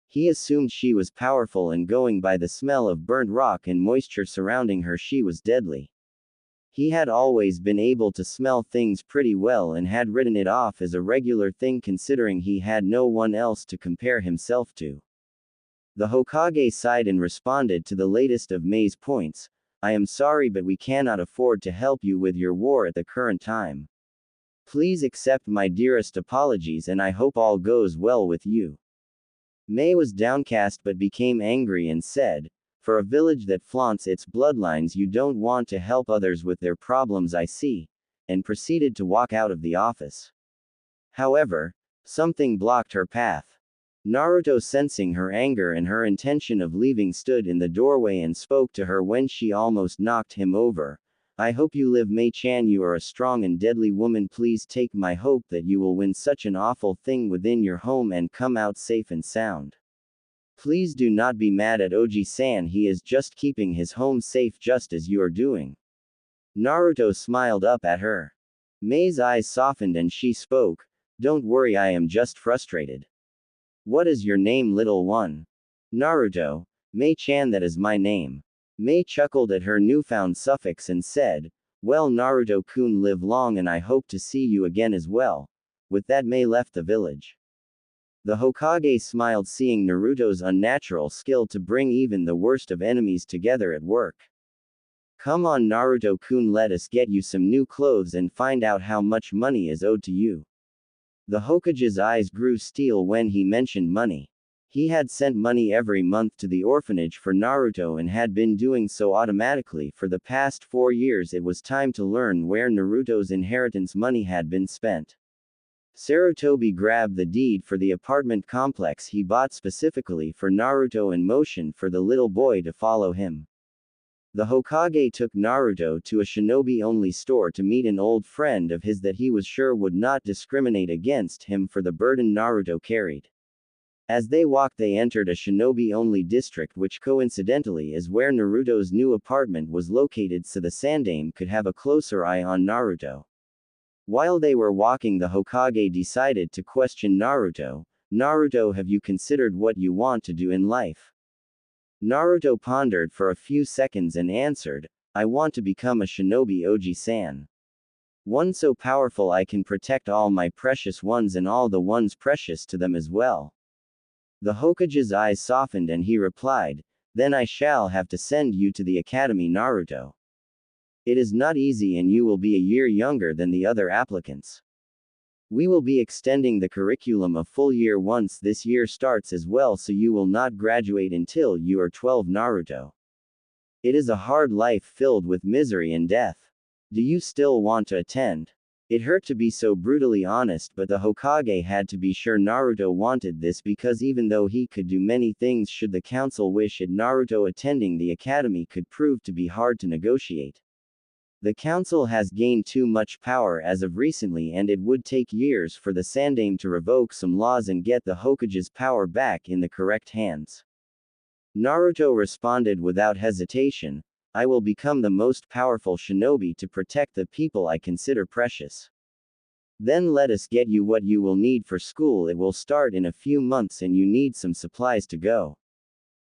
He assumed she was powerful, and going by the smell of burnt rock and moisture surrounding her, she was deadly. He had always been able to smell things pretty well and had written it off as a regular thing considering he had no one else to compare himself to. The Hokage sighed and responded to the latest of Mei's points. I am sorry, but we cannot afford to help you with your war at the current time. Please accept my dearest apologies, and I hope all goes well with you. Mei was downcast but became angry and said, for a village that flaunts its bloodlines, you don't want to help others with their problems, I see, and proceeded to walk out of the office. However, something blocked her path. Naruto, sensing her anger and her intention of leaving, stood in the doorway and spoke to her when she almost knocked him over. I hope you live, Mei-chan. You are a strong and deadly woman. Please take my hope that you will win such an awful thing within your home and come out safe and sound. Please do not be mad at Oji-san. He is just keeping his home safe just as you are doing. Naruto smiled up at her. Mei's eyes softened and she spoke. Don't worry, I am just frustrated. What is your name, little one? Naruto. Mei-chan, that is my name. Mei chuckled at her newfound suffix and said, well, Naruto-kun, live long and I hope to see you again as well. With that, Mei left the village. The Hokage smiled, seeing Naruto's unnatural skill to bring even the worst of enemies together at work. Come on, Naruto-kun, let us get you some new clothes and find out how much money is owed to you. The Hokage's eyes grew steel when he mentioned money. He had sent money every month to the orphanage for Naruto and had been doing so automatically for the past 4 years. It was time to learn where Naruto's inheritance money had been spent. Sarutobi grabbed the deed for the apartment complex he bought specifically for Naruto and motioned for the little boy to follow him. The Hokage took Naruto to a shinobi-only store to meet an old friend of his that he was sure would not discriminate against him for the burden Naruto carried. As they walked, they entered a shinobi-only district, which coincidentally is where Naruto's new apartment was located, so the Sandaime could have a closer eye on Naruto. While they were walking, the Hokage decided to question Naruto. Naruto, have you considered what you want to do in life? Naruto pondered for a few seconds and answered, I want to become a shinobi, Oji-san. One so powerful I can protect all my precious ones and all the ones precious to them as well. The Hokage's eyes softened and he replied, then I shall have to send you to the academy, Naruto. It is not easy and you will be a year younger than the other applicants. We will be extending the curriculum a full year once this year starts as well, so you will not graduate until you are 12, Naruto. It is a hard life filled with misery and death. Do you still want to attend? It hurt to be so brutally honest, but the Hokage had to be sure Naruto wanted this, because even though he could do many things should the council wish it, Naruto attending the academy could prove to be hard to negotiate. The council has gained too much power as of recently, and it would take years for the Sandaime to revoke some laws and get the Hokage's power back in the correct hands. Naruto responded without hesitation, I will become the most powerful shinobi to protect the people I consider precious. Then let us get you what you will need for school. It will start in a few months and you need some supplies to go.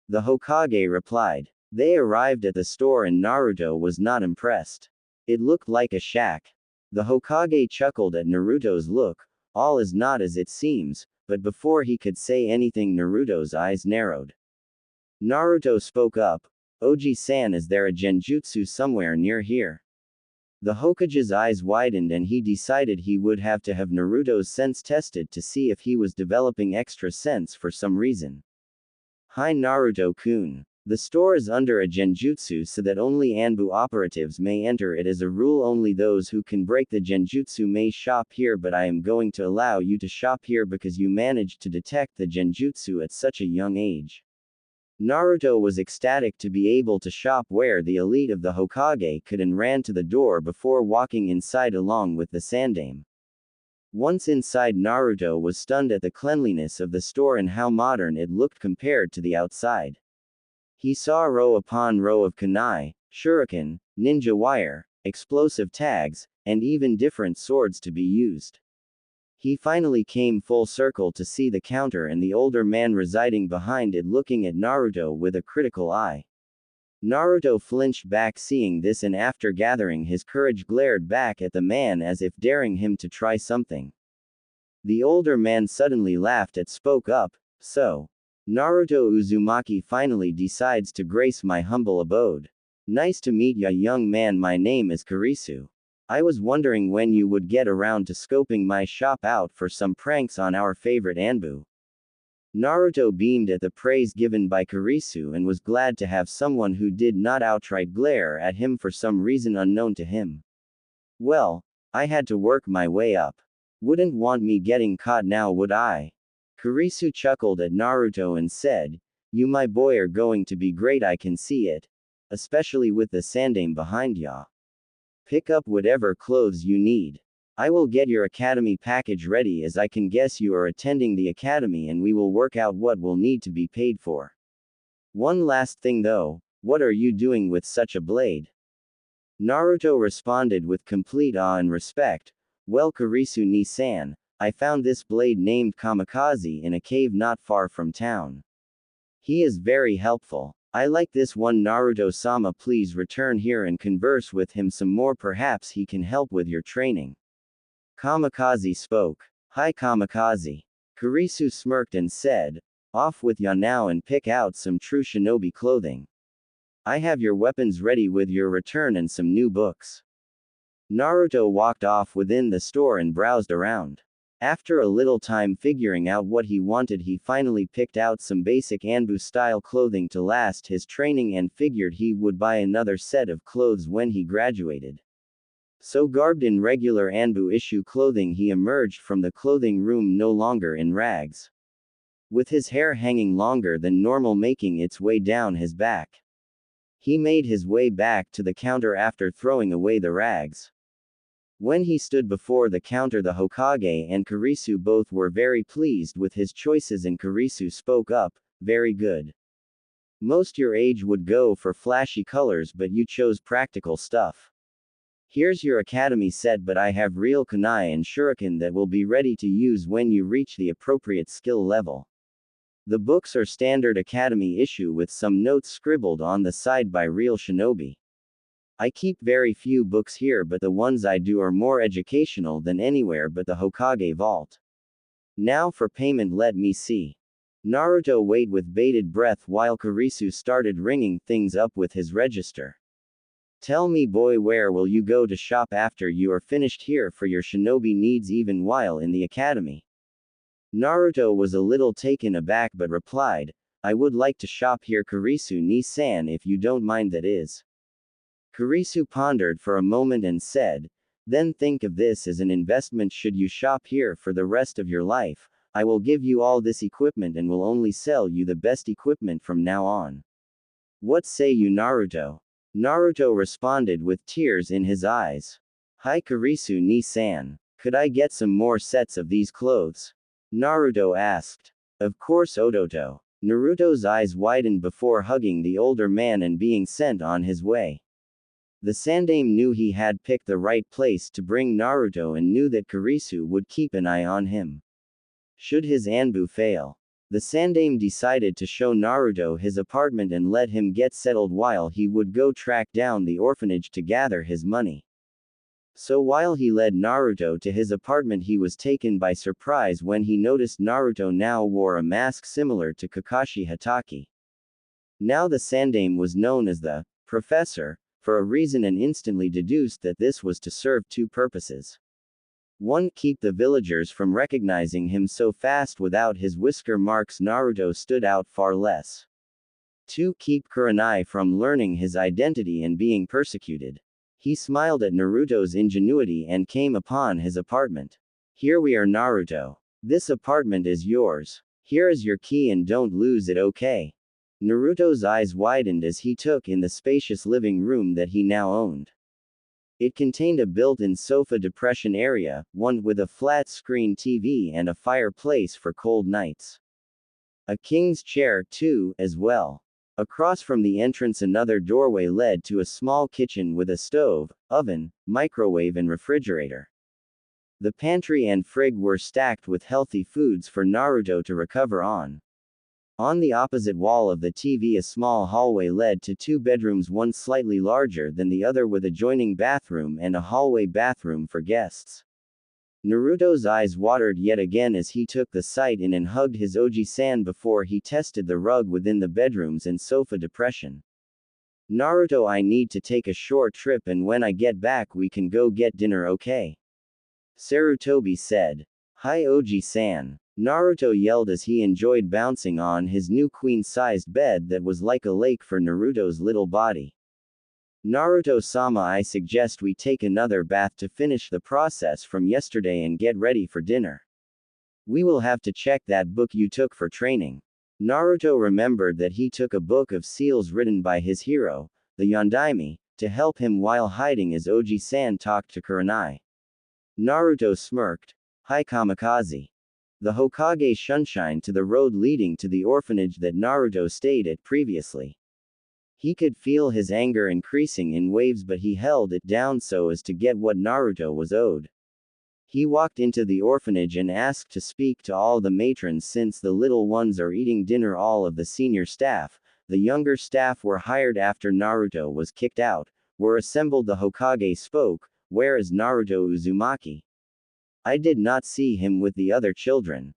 The Hokage replied. They arrived at the store and Naruto was not impressed. It looked like a shack. The Hokage chuckled at Naruto's look. All is not as it seems, but before he could say anything, Naruto's eyes narrowed. Naruto spoke up. Oji-san, is there a genjutsu somewhere near here? The Hokage's eyes widened and he decided he would have to have Naruto's sense tested to see if he was developing extra sense for some reason. Hi Naruto-kun. The store is under a genjutsu so that only Anbu operatives may enter it. As a rule, only those who can break the genjutsu may shop here, but I am going to allow you to shop here because you managed to detect the genjutsu at such a young age. Naruto was ecstatic to be able to shop where the elite of the Hokage could and ran to the door before walking inside along with the Sandaime. Once inside, Naruto was stunned at the cleanliness of the store and how modern it looked compared to the outside. He saw row upon row of kunai, shuriken, ninja wire, explosive tags, and even different swords to be used. He finally came full circle to see the counter and the older man residing behind it looking at Naruto with a critical eye. Naruto flinched back seeing this and after gathering his courage glared back at the man as if daring him to try something. The older man suddenly laughed and spoke up, "So, Naruto Uzumaki finally decides to grace my humble abode. Nice to meet ya young man, my name is Kurisu. I was wondering when you would get around to scoping my shop out for some pranks on our favorite Anbu." Naruto beamed at the praise given by Kurisu and was glad to have someone who did not outright glare at him for some reason unknown to him. "Well, I had to work my way up. Wouldn't want me getting caught now, would I?" Kurisu chuckled at Naruto and said, "You my boy are going to be great, I can see it. Especially with the sandame behind ya. Pick up whatever clothes you need. I will get your academy package ready as I can guess you are attending the academy and we will work out what will need to be paid for. One last thing though, what are you doing with such a blade?" Naruto responded with complete awe and respect, "Well, Kurisu ni-san, I found this blade named Kamikaze in a cave not far from town. He is very helpful. I like this one. Naruto-sama, please return here and converse with him some more, perhaps he can help with your training." Kamikaze spoke. "Hi Kamikaze." Kurisu smirked and said, "Off with ya now and pick out some true shinobi clothing. I have your weapons ready with your return and some new books." Naruto walked off within the store and browsed around. After a little time figuring out what he wanted, he finally picked out some basic Anbu-style clothing to last his training and figured he would buy another set of clothes when he graduated. So garbed in regular Anbu issue clothing, he emerged from the clothing room no longer in rags. With his hair hanging longer than normal making its way down his back. He made his way back to the counter after throwing away the rags. When he stood before the counter, the Hokage and Kurisu both were very pleased with his choices and Kurisu spoke up, "Very good. Most your age would go for flashy colors but you chose practical stuff. Here's your academy set, but I have real kunai and shuriken that will be ready to use when you reach the appropriate skill level. The books are standard academy issue with some notes scribbled on the side by real shinobi. I keep very few books here, but the ones I do are more educational than anywhere but the Hokage vault. Now for payment, let me see." Naruto waited with bated breath while Kurisu started ringing things up with his register. "Tell me boy, where will you go to shop after you are finished here for your shinobi needs even while in the academy?" Naruto was a little taken aback but replied, "I would like to shop here Kurisu ni-san, if you don't mind, that is." Kurisu pondered for a moment and said, "Then think of this as an investment. Should you shop here for the rest of your life, I will give you all this equipment and will only sell you the best equipment from now on. What say you, Naruto?" Naruto responded with tears in his eyes. "Hi Kurisu ni-san. Could I get some more sets of these clothes?" Naruto asked. "Of course Ototo." Naruto's eyes widened before hugging the older man and being sent on his way. The sandame knew he had picked the right place to bring Naruto and knew that Kurisu would keep an eye on him. Should his Anbu fail, the sandame decided to show Naruto his apartment and let him get settled while he would go track down the orphanage to gather his money. So while he led Naruto to his apartment, he was taken by surprise when he noticed Naruto now wore a mask similar to Kakashi Hatake. Now the sandame was known as the Professor for a reason and instantly deduced that this was to serve two purposes. 1. Keep the villagers from recognizing him so fast without his whisker marks Naruto stood out far less. 2. Keep Kurenai from learning his identity and being persecuted. He smiled at Naruto's ingenuity and came upon his apartment. "Here we are Naruto. This apartment is yours. Here is your key and don't lose it, okay?" Naruto's eyes widened as he took in the spacious living room that he now owned. It contained a built-in sofa depression area, one with a flat-screen TV and a fireplace for cold nights. A king's chair, too, as well. Across from the entrance another doorway led to a small kitchen with a stove, oven, microwave and refrigerator. The pantry and fridge were stacked with healthy foods for Naruto to recover on. On the opposite wall of the TV a small hallway led to two bedrooms, one slightly larger than the other with adjoining bathroom and a hallway bathroom for guests. Naruto's eyes watered yet again as he took the sight in and hugged his Oji-san before he tested the rug within the bedrooms and sofa depression. Naruto, I need to take a short trip and when I get back we can go get dinner, okay? Sarutobi said. Hi Oji-san. Naruto yelled as he enjoyed bouncing on his new queen-sized bed that was like a lake for Naruto's little body. Naruto-sama, I suggest we take another bath to finish the process from yesterday and get ready for dinner. We will have to check that book you took for training. Naruto remembered that he took a book of seals written by his hero, the Yondaime, to help him while hiding as Oji-san talked to Kurenai. Naruto smirked. Hi kamikaze. The Hokage shunshine to the road leading to the orphanage that Naruto stayed at previously. He could feel his anger increasing in waves but he held it down so as to get what Naruto was owed. He walked into the orphanage and asked to speak to all the matrons since the little ones are eating dinner. All of the senior staff, the younger staff were hired after Naruto was kicked out, were assembled. The Hokage spoke, where is Naruto Uzumaki? I did not see him with the other children.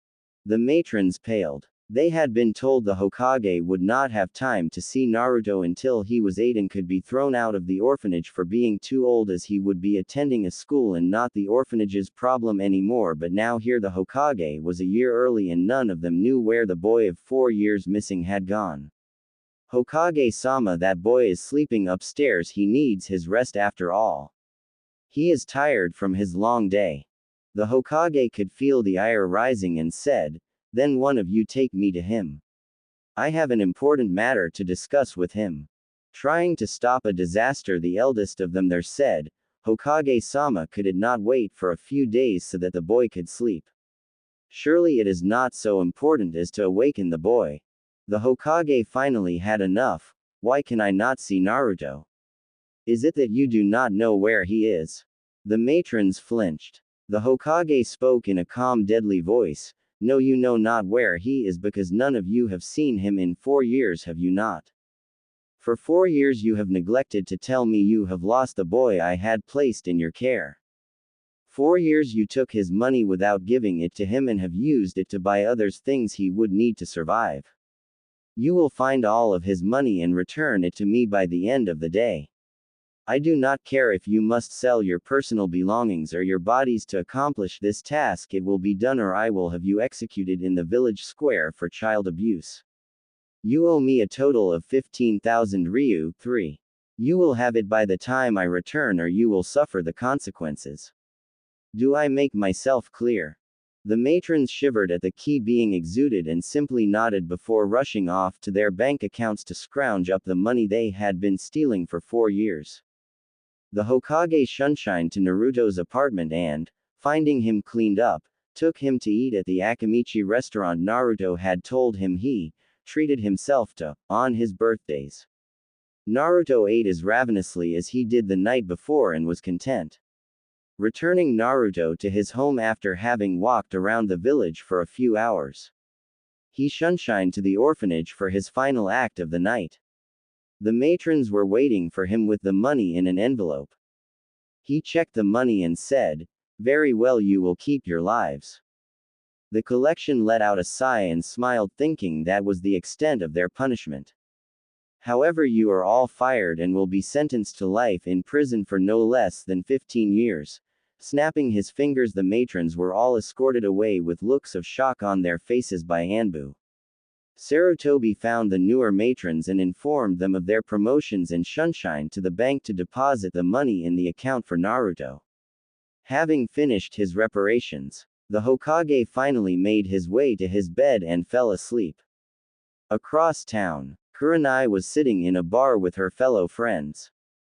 The matrons paled. They had been told the Hokage would not have time to see Naruto until he was 8 and could be thrown out of the orphanage for being too old as he would be attending a school and not the orphanage's problem anymore. But now here the Hokage was a year early and none of them knew where the boy of 4 years missing had gone. Hokage-sama, that boy is sleeping upstairs. He needs his rest after all. He is tired from his long day. The Hokage could feel the ire rising and said, then one of you take me to him. I have an important matter to discuss with him. Trying to stop a disaster, the eldest of them there said, Hokage-sama, could it not wait for a few days so that the boy could sleep? Surely it is not so important as to awaken the boy. The Hokage finally had enough. Why can I not see Naruto? Is it that you do not know where he is? The matrons flinched. The Hokage spoke in a calm, deadly voice. No, you know not where he is because none of you have seen him in 4 years, have you not? For 4 years you have neglected to tell me you have lost the boy I had placed in your care. 4 years you took his money without giving it to him and have used it to buy others things he would need to survive. You will find all of his money and return it to me by the end of the day. I do not care if you must sell your personal belongings or your bodies to accomplish this task. It will be done or I will have you executed in the village square for child abuse. You owe me a total of 15,000 ryu, 3. You will have it by the time I return or you will suffer the consequences. Do I make myself clear? The matrons shivered at the key being exuded and simply nodded before rushing off to their bank accounts to scrounge up the money they had been stealing for 4 years. The Hokage shunshine to Naruto's apartment and, finding him cleaned up, took him to eat at the Akimichi restaurant Naruto had told him he treated himself to, on his birthdays. Naruto ate as ravenously as he did the night before and was content. Returning Naruto to his home after having walked around the village for a few hours. He shunshined to the orphanage for his final act of the night. The matrons were waiting for him with the money in an envelope. He checked the money and said, very well, you will keep your lives. The collection let out a sigh and smiled, thinking that was the extent of their punishment. However, you are all fired and will be sentenced to life in prison for no less than 15 years. Snapping his fingers, the matrons were all escorted away with looks of shock on their faces by Anbu. Sarutobi found the newer matrons and informed them of their promotions and shunshine to the bank to deposit the money in the account for Naruto. Having finished his reparations, the Hokage finally made his way to his bed and fell asleep. Across town, Kurenai was sitting in a bar with her fellow friends.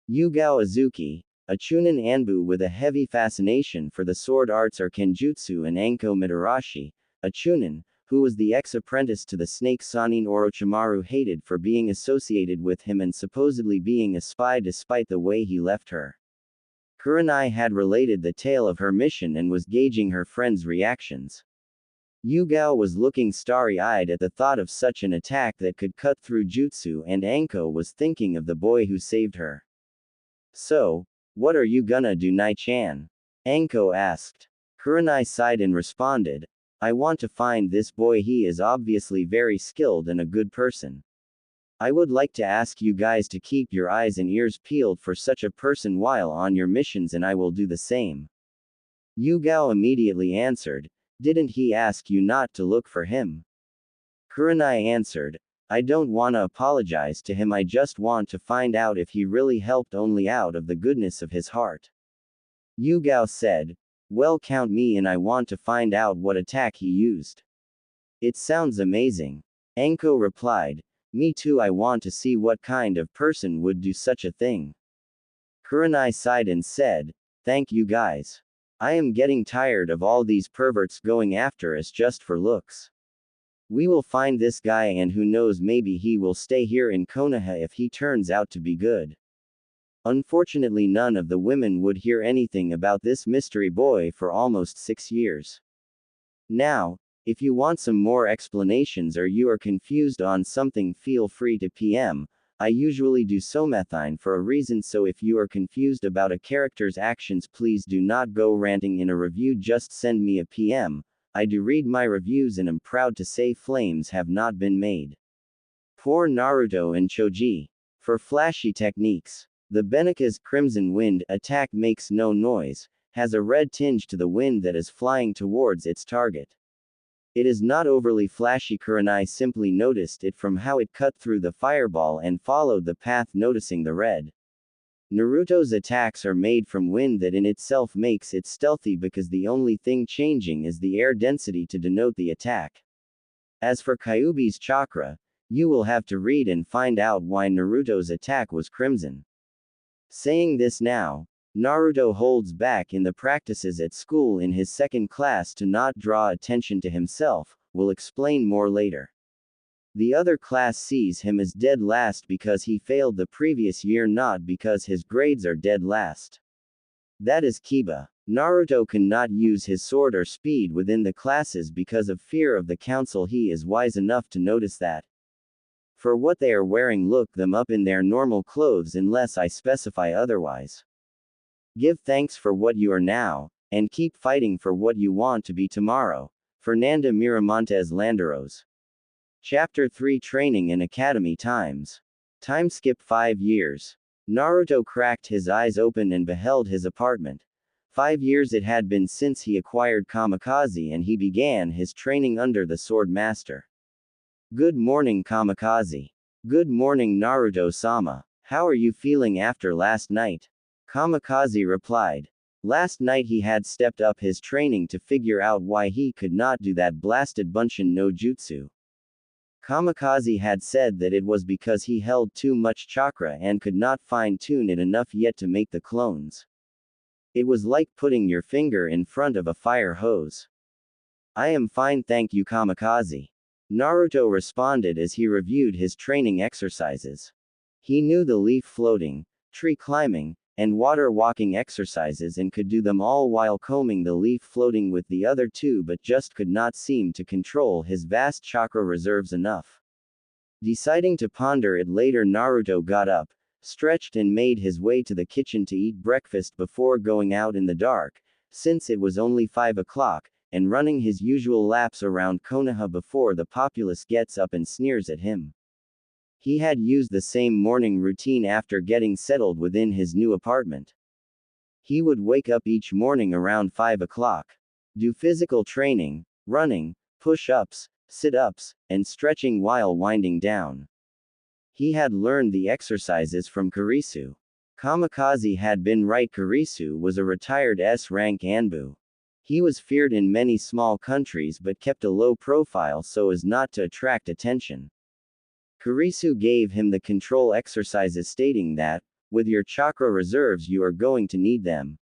Yugao Azuki, a Chunin Anbu with a heavy fascination for the sword arts or Kenjutsu, and Anko Mitarashi, a Chunin, who was the ex-apprentice to the snake Sanin Orochimaru hated for being associated with him and supposedly being a spy despite the way he left her. Kurenai had related the tale of her mission and was gauging her friend's reactions. Yugao was looking starry-eyed at the thought of such an attack that could cut through jutsu, and Anko was thinking of the boy who saved her. "So, what are you gonna do, Nai-chan?" Anko asked. Kurenai sighed and responded, "I want to find this boy. He is obviously very skilled and a good person. I would like to ask you guys to keep your eyes and ears peeled for such a person while on your missions, and I will do the same." Yugao immediately answered, "Didn't he ask you not to look for him?" Kurenai answered, "I don't wanna apologize to him, I just want to find out if he really helped only out of the goodness of his heart." Yugao said, "Well, count me in, I want to find out what attack he used." "It sounds amazing." Anko replied, "Me too, I want to see what kind of person would do such a thing." Kurenai sighed and said, "Thank you guys. I am getting tired of all these perverts going after us just for looks. We will find this guy, and who knows, maybe he will stay here in Konoha if he turns out to be good." Unfortunately, none of the women would hear anything about this mystery boy for almost 6 years. Now, if you want some more explanations or you are confused on something, feel free to PM. I usually do something for a reason, so if you are confused about a character's actions, please do not go ranting in a review, just send me a PM. I do read my reviews and am proud to say flames have not been made. Poor Naruto and Choji. For flashy techniques. The Benika's Crimson Wind attack makes no noise, has a red tinge to the wind that is flying towards its target. It is not overly flashy. Kurenai simply noticed it from how it cut through the fireball and followed the path, noticing the red. Naruto's attacks are made from wind that in itself makes it stealthy, because the only thing changing is the air density to denote the attack. As for Kyuubi's chakra, you will have to read and find out why Naruto's attack was crimson. Saying this now, Naruto holds back in the practices at school in his second class to not draw attention to himself, will explain more later. The other class sees him as dead last because he failed the previous year, not because his grades are dead last. That is Kiba. Naruto cannot use his sword or speed within the classes because of fear of the council. He is wise enough to notice that. For what they are wearing, look them up in their normal clothes unless I specify otherwise. Give thanks for what you are now, and keep fighting for what you want to be tomorrow. Fernanda Miramontes Landeros. Chapter 3, Training in Academy Times. Time skip 5 years. Naruto cracked his eyes open and beheld his apartment. 5 years it had been since he acquired Kamikaze, and he began his training under the Sword Master. "Good morning, Kamikaze." "Good morning, Naruto-sama. How are you feeling after last night?" Kamikaze replied. Last night he had stepped up his training to figure out why he could not do that blasted Bunshin no Jutsu. Kamikaze had said that it was because he held too much chakra and could not fine-tune it enough yet to make the clones. It was like putting your finger in front of a fire hose. "I am fine, thank you, Kamikaze." Naruto responded as he reviewed his training exercises. He knew the leaf floating, tree climbing, and water walking exercises and could do them all while combing the leaf floating with the other two, but just could not seem to control his vast chakra reserves enough. Deciding to ponder it later, Naruto got up, stretched, and made his way to the kitchen to eat breakfast before going out in the dark, since it was only 5 o'clock, and running his usual laps around Konoha before the populace gets up and sneers at him. He had used the same morning routine after getting settled within his new apartment. He would wake up each morning around 5 o'clock, do physical training, running, push-ups, sit-ups, and stretching while winding down. He had learned the exercises from Kurisu. Kamikaze had been right. Kurisu was a retired S-rank Anbu. He was feared in many small countries but kept a low profile so as not to attract attention. Kurisu gave him the control exercises, stating that, With your chakra reserves you are going to need them.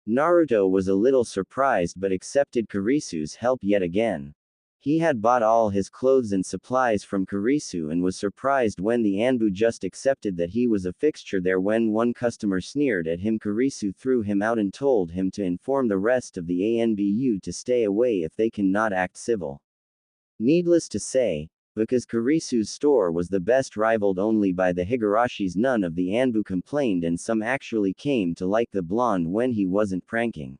Naruto was a little surprised but accepted Kurisu's help yet again. He had bought all his clothes and supplies from Kurisu and was surprised when the Anbu just accepted that he was a fixture there. When one customer sneered at him, Kurisu threw him out and told him to inform the rest of the ANBU to stay away if they cannot act civil. Needless to say, because Kurisu's store was the best, rivaled only by the Higurashis, none of the Anbu complained, and some actually came to like the blonde when he wasn't pranking.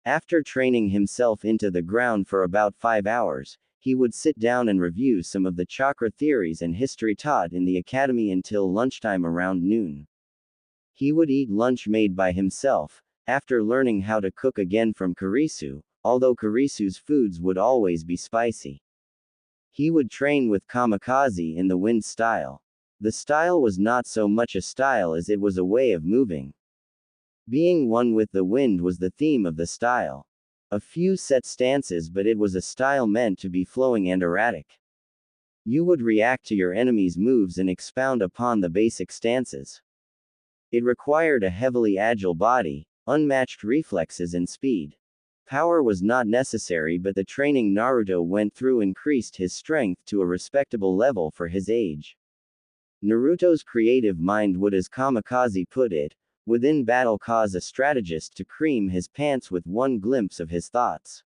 After training himself into the ground for about 5 hours, he would sit down and review some of the chakra theories and history taught in the academy until lunchtime around noon. He would eat lunch made by himself, after learning how to cook again from Kurisu, although Kurisu's foods would always be spicy. He would train with kamikaze in the wind style. The style was not so much a style as it was a way of moving. Being one with the wind was the theme of the style. A few set stances, but it was a style meant to be flowing and erratic. You would react to your enemy's moves and expound upon the basic stances. It required a heavily agile body, unmatched reflexes and speed. Power was not necessary, but the training Naruto went through increased his strength to a respectable level for his age. Naruto's creative mind would, as Kamikaze put it, within battle cause a strategist to cream his pants with one glimpse of his thoughts.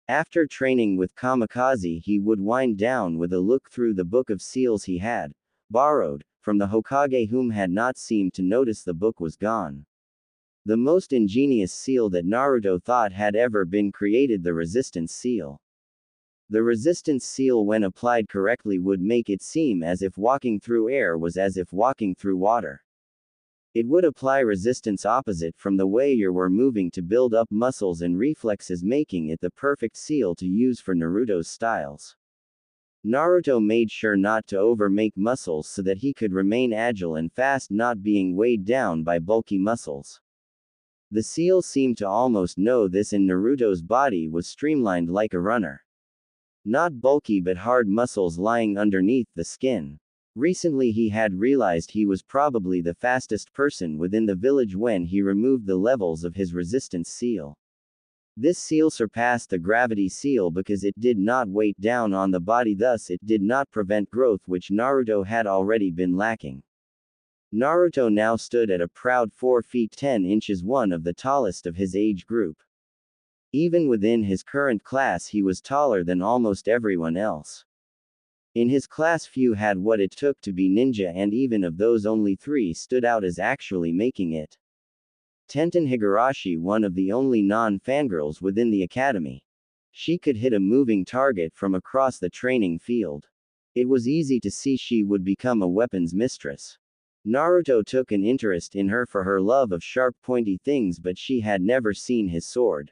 After training with Kamikaze, he would wind down with a look through the book of seals he had borrowed from the Hokage, whom had not seemed to notice the book was gone. The most ingenious seal that Naruto thought had ever been created, the resistance seal. The resistance seal, when applied correctly, would make it seem as if walking through air was as if walking through water. It would apply resistance opposite from the way you were moving to build up muscles and reflexes, making it the perfect seal to use for Naruto's styles. Naruto made sure not to overmake muscles so that he could remain agile and fast, not being weighed down by bulky muscles. The seal seemed to almost know this, and Naruto's body was streamlined like a runner. Not bulky but hard muscles lying underneath the skin. Recently he had realized he was probably the fastest person within the village when he removed the levels of his resistance seal. This seal surpassed the gravity seal because it did not weigh down on the body, thus it did not prevent growth, which Naruto had already been lacking. Naruto now stood at a proud 4 feet 10 inches, one of the tallest of his age group. Even within his current class he was taller than almost everyone else. In his class few had what it took to be ninja, and even of those only 3 stood out as actually making it. Tenten Higurashi, one of the only non-fangirls within the academy. She could hit a moving target from across the training field. It was easy to see she would become a weapons mistress. Naruto took an interest in her for her love of sharp pointy things, but she had never seen his sword.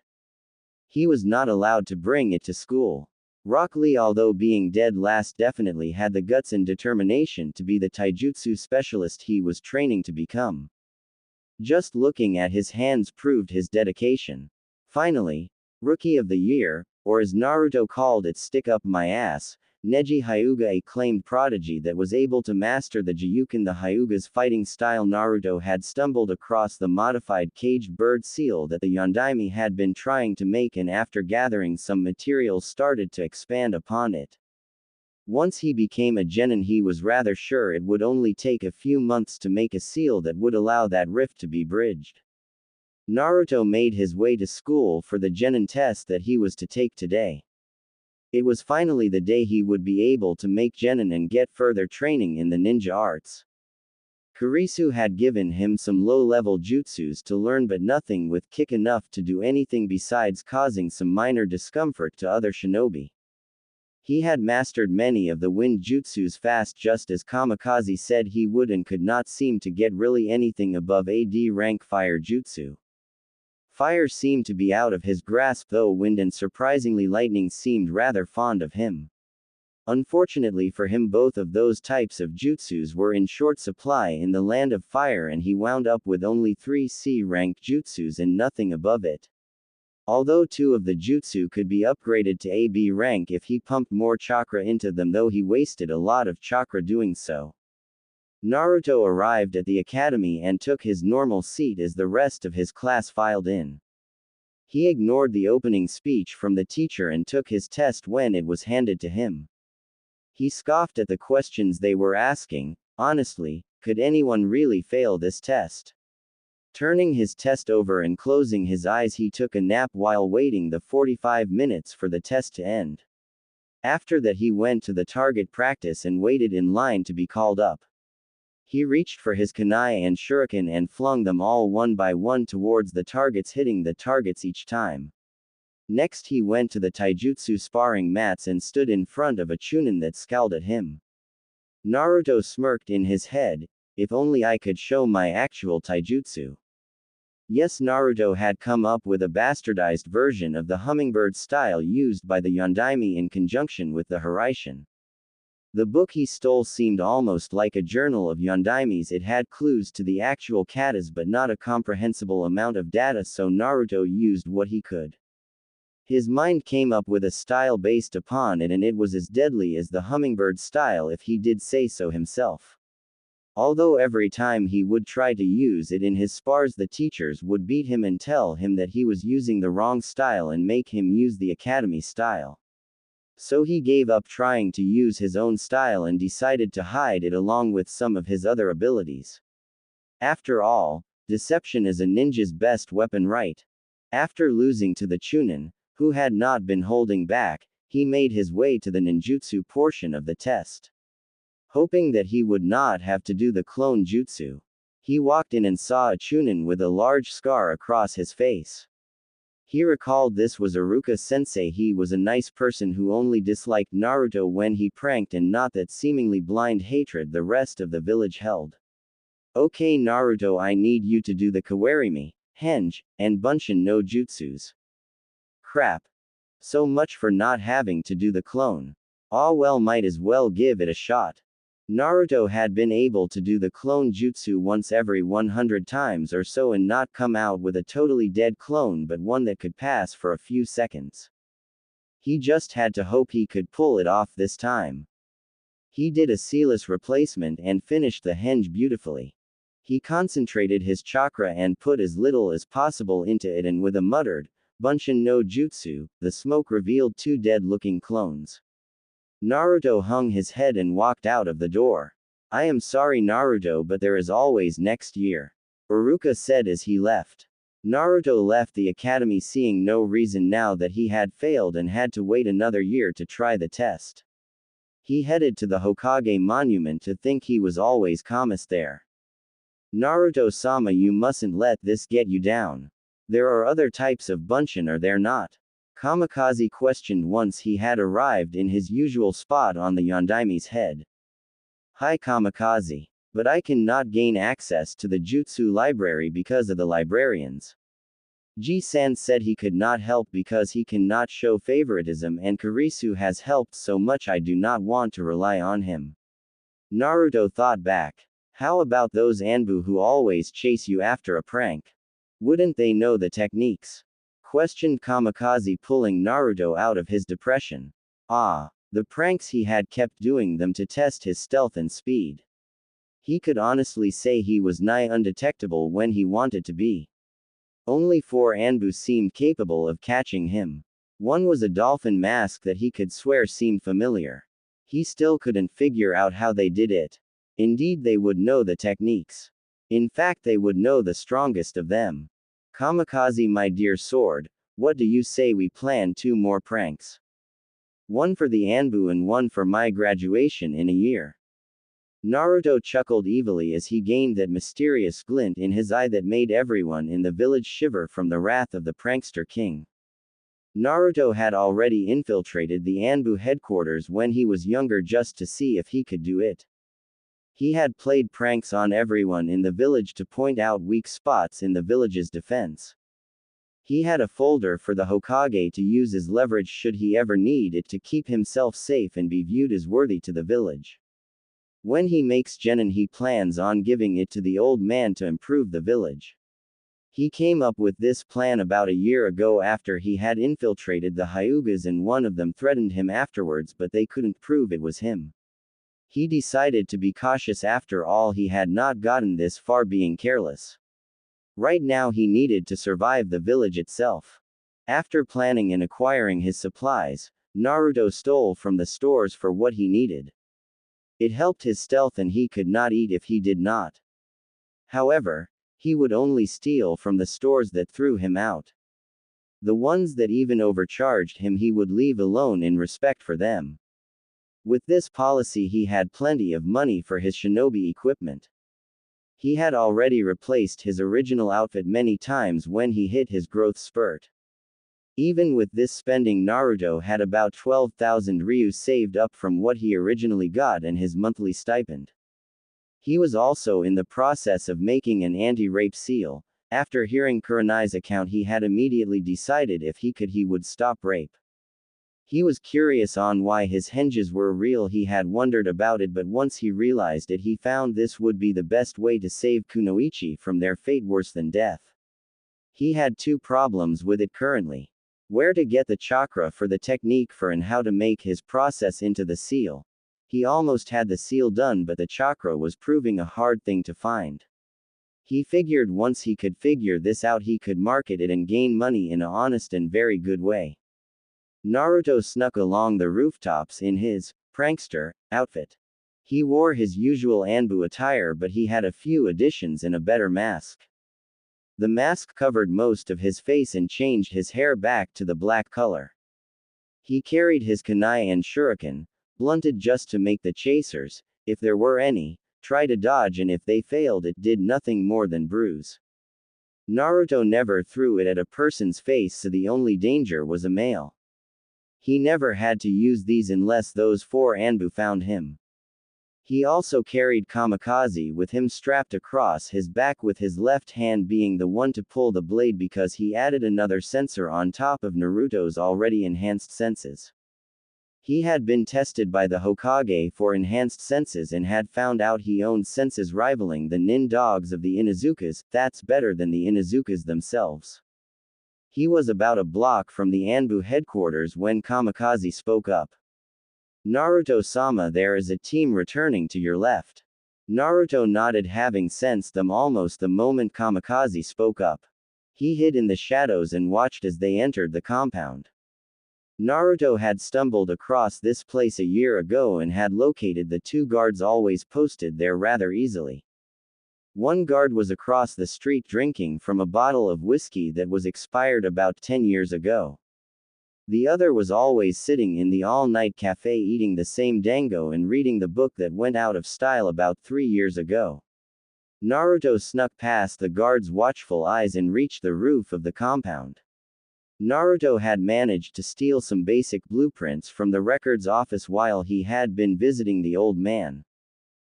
He was not allowed to bring it to school. Rock Lee, although being dead last, definitely had the guts and determination to be the taijutsu specialist he was training to become. Just looking at his hands proved his dedication. Finally, Rookie of the Year, or as Naruto called it, stick up my ass, Neji Hyuga, acclaimed prodigy that was able to master the Jiyuken, the Hyuga's fighting style. Naruto had stumbled across the modified caged bird seal that the Yondaime had been trying to make, and after gathering some materials started to expand upon it. Once he became a genin, he was rather sure it would only take a few months to make a seal that would allow that rift to be bridged. Naruto made his way to school for the genin test that he was to take today. It was finally the day he would be able to make genin and get further training in the ninja arts. Kurisu had given him some low-level jutsus to learn, but nothing with kick enough to do anything besides causing some minor discomfort to other shinobi. He had mastered many of the wind jutsus fast, just as Kamikaze said he would, and could not seem to get really anything above AD rank fire jutsu. Fire seemed to be out of his grasp, though wind and surprisingly lightning seemed rather fond of him. Unfortunately for him, both of those types of jutsus were in short supply in the land of fire, and he wound up with only 3 C-rank jutsus and nothing above it. Although 2 of the jutsu could be upgraded to AB rank if he pumped more chakra into them, though he wasted a lot of chakra doing so. Naruto arrived at the academy and took his normal seat as the rest of his class filed in. He ignored the opening speech from the teacher and took his test when it was handed to him. He scoffed at the questions they were asking. Honestly, could anyone really fail this test? Turning his test over and closing his eyes, he took a nap while waiting the 45 minutes for the test to end. After that, he went to the target practice and waited in line to be called up. He reached for his kunai and shuriken and flung them all one by one towards the targets, hitting the targets each time. Next, he went to the taijutsu sparring mats and stood in front of a chunin that scowled at him. Naruto smirked in his head, if only I could show my actual taijutsu. Yes, Naruto had come up with a bastardized version of the hummingbird style used by the Yondaime in conjunction with the Hiraishin. The book he stole seemed almost like a journal of Yondaime's. It had clues to the actual katas but not a comprehensible amount of data, so Naruto used what he could. His mind came up with a style based upon it, and it was as deadly as the hummingbird style if he did say so himself. Although every time he would try to use it in his spars, the teachers would beat him and tell him that he was using the wrong style and make him use the academy style. So he gave up trying to use his own style and decided to hide it along with some of his other abilities. After all, deception is a ninja's best weapon, right? After losing to the chunin, who had not been holding back, he made his way to the ninjutsu portion of the test. Hoping that he would not have to do the clone jutsu, he walked in and saw a chunin with a large scar across his face. He recalled this was Iruka-sensei. He was a nice person who only disliked Naruto when he pranked, and not that seemingly blind hatred the rest of the village held. Okay Naruto, I need you to do the kawarimi, henge, and bunshin no jutsus. Crap. So much for not having to do the clone. Ah well, might as well give it a shot. Naruto had been able to do the clone jutsu once every 100 times or so and not come out with a totally dead clone, but one that could pass for a few seconds. He just had to hope he could pull it off this time. He did a sealess replacement and finished the henge beautifully. He concentrated his chakra and put as little as possible into it, and with a muttered, bunshin no jutsu, the smoke revealed 2 dead-looking clones. Naruto hung his head and walked out of the door. I am sorry Naruto, but there is always next year, Iruka said as he left. Naruto left the academy seeing no reason now that he had failed and had to wait another year to try the test. He headed to the Hokage monument to think he was always calmest there. Naruto-sama, you mustn't let this get you down. There are other types of bunshin, are there not? Kamikaze questioned once he had arrived in his usual spot on the Yondaime's head. Hi Kamikaze. But I cannot gain access to the jutsu library because of the librarians. Ji-san said he could not help because he cannot show favoritism, and Kurisu has helped so much I do not want to rely on him. Naruto thought back. How about those Anbu who always chase you after a prank? Wouldn't they know the techniques? Questioned Kamikaze, pulling Naruto out of his depression. Ah, the pranks, he had kept doing them to test his stealth and speed. He could honestly say he was nigh undetectable when he wanted to be. Only 4 Anbu seemed capable of catching him. One was a dolphin mask that he could swear seemed familiar. He still couldn't figure out how they did it. Indeed, they would know the techniques. In fact, they would know the strongest of them. Kamikaze, my dear sword, what do you say we plan 2 more pranks? One for the Anbu and one for my graduation in a year. Naruto chuckled evilly as he gained that mysterious glint in his eye that made everyone in the village shiver from the wrath of the prankster king. Naruto had already infiltrated the Anbu headquarters when he was younger just to see if he could do it. He had played pranks on everyone in the village to point out weak spots in the village's defense. He had a folder for the Hokage to use as leverage should he ever need it to keep himself safe and be viewed as worthy to the village. When he makes genin, he plans on giving it to the old man to improve the village. He came up with this plan about a year ago after he had infiltrated the Hyugas, and one of them threatened him afterwards, but they couldn't prove it was him. He decided to be cautious after all, he had not gotten this far being careless. Right now he needed to survive the village itself. After planning and acquiring his supplies, Naruto stole from the stores for what he needed. It helped his stealth and he could not eat if he did not. However, he would only steal from the stores that threw him out. The ones that even overcharged him he would leave alone in respect for them. With this policy he had plenty of money for his shinobi equipment. He had already replaced his original outfit many times when he hit his growth spurt. Even with this spending, Naruto had about 12,000 ryu saved up from what he originally got and his monthly stipend. He was also in the process of making an anti-rape seal. After hearing Kurenai's account he had immediately decided if he could he would stop rape. He was curious on why his henges were real, he had wondered about it, but once he realized it he found this would be the best way to save Kunoichi from their fate worse than death. He had two problems with it currently. Where to get the chakra for the technique for and how to make his process into the seal. He almost had the seal done but the chakra was proving a hard thing to find. He figured once he could figure this out he could market it and gain money in a honest and very good way. Naruto snuck along the rooftops in his prankster outfit. He wore his usual Anbu attire but he had a few additions and a better mask. The mask covered most of his face and changed his hair back to the black color. He carried his kunai and shuriken, blunted just to make the chasers, if there were any, try to dodge, and if they failed it did nothing more than bruise. Naruto never threw it at a person's face, so the only danger was a male. He never had to use these unless those four Anbu found him. He also carried kamikaze with him strapped across his back, with his left hand being the one to pull the blade because he added another sensor on top of Naruto's already enhanced senses. He had been tested by the Hokage for enhanced senses and had found out he owned senses rivaling the nin dogs of the Inuzukas, that's better than the Inuzukas themselves. He was about a block from the Anbu headquarters when Kamikaze spoke up. Naruto-sama, there is a team returning to your left. Naruto nodded, having sensed them almost the moment Kamikaze spoke up. He hid in the shadows and watched as they entered the compound. Naruto had stumbled across this place a year ago and had located the two guards always posted there rather easily. One guard was across the street drinking from a bottle of whiskey that was expired about 10 years ago. The other was always sitting in the all-night cafe eating the same dango and reading the book that went out of style about 3 years ago. Naruto snuck past the guard's watchful eyes and reached the roof of the compound. Naruto had managed to steal some basic blueprints from the records office while he had been visiting the old man.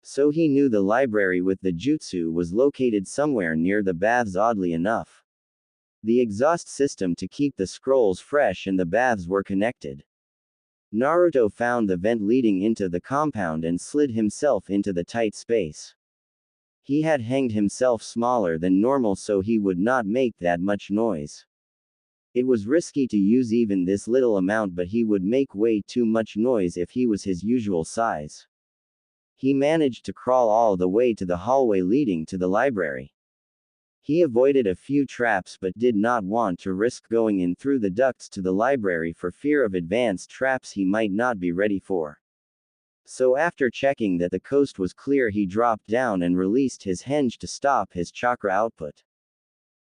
So he knew the library with the jutsu was located somewhere near the baths, oddly enough. The exhaust system to keep the scrolls fresh and the baths were connected. Naruto found the vent leading into the compound and slid himself into the tight space. He had hanged himself smaller than normal so he would not make that much noise. It was risky to use even this little amount, but he would make way too much noise if he was his usual size. He managed to crawl all the way to the hallway leading to the library. He avoided a few traps but did not want to risk going in through the ducts to the library for fear of advanced traps he might not be ready for. So after checking that the coast was clear he dropped down and released his henge to stop his chakra output.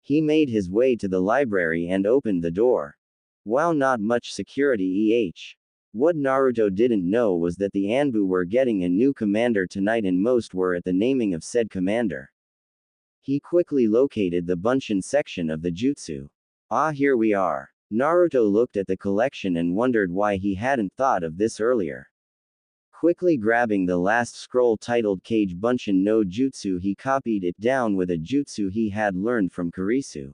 He made his way to the library and opened the door. Wow, not much security What Naruto didn't know was that the Anbu were getting a new commander tonight and most were at the naming of said commander. He quickly located the Bunshin section of the jutsu. Ah, here we are. Naruto looked at the collection and wondered why he hadn't thought of this earlier. Quickly grabbing the last scroll titled Kage Bunshin no Jutsu, he copied it down with a jutsu he had learned from Kurisu.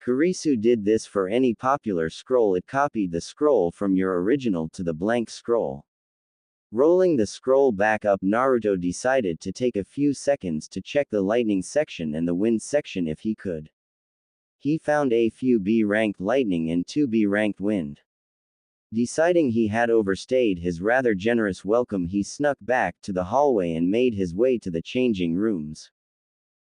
Kurisu did this for any popular scroll, it copied the scroll from your original to the blank scroll. Rolling the scroll back up, Naruto decided to take a few seconds to check the lightning section and the wind section if he could. He found a few B-ranked lightning and 2 B-ranked wind. Deciding he had overstayed his rather generous welcome, he snuck back to the hallway and made his way to the changing rooms.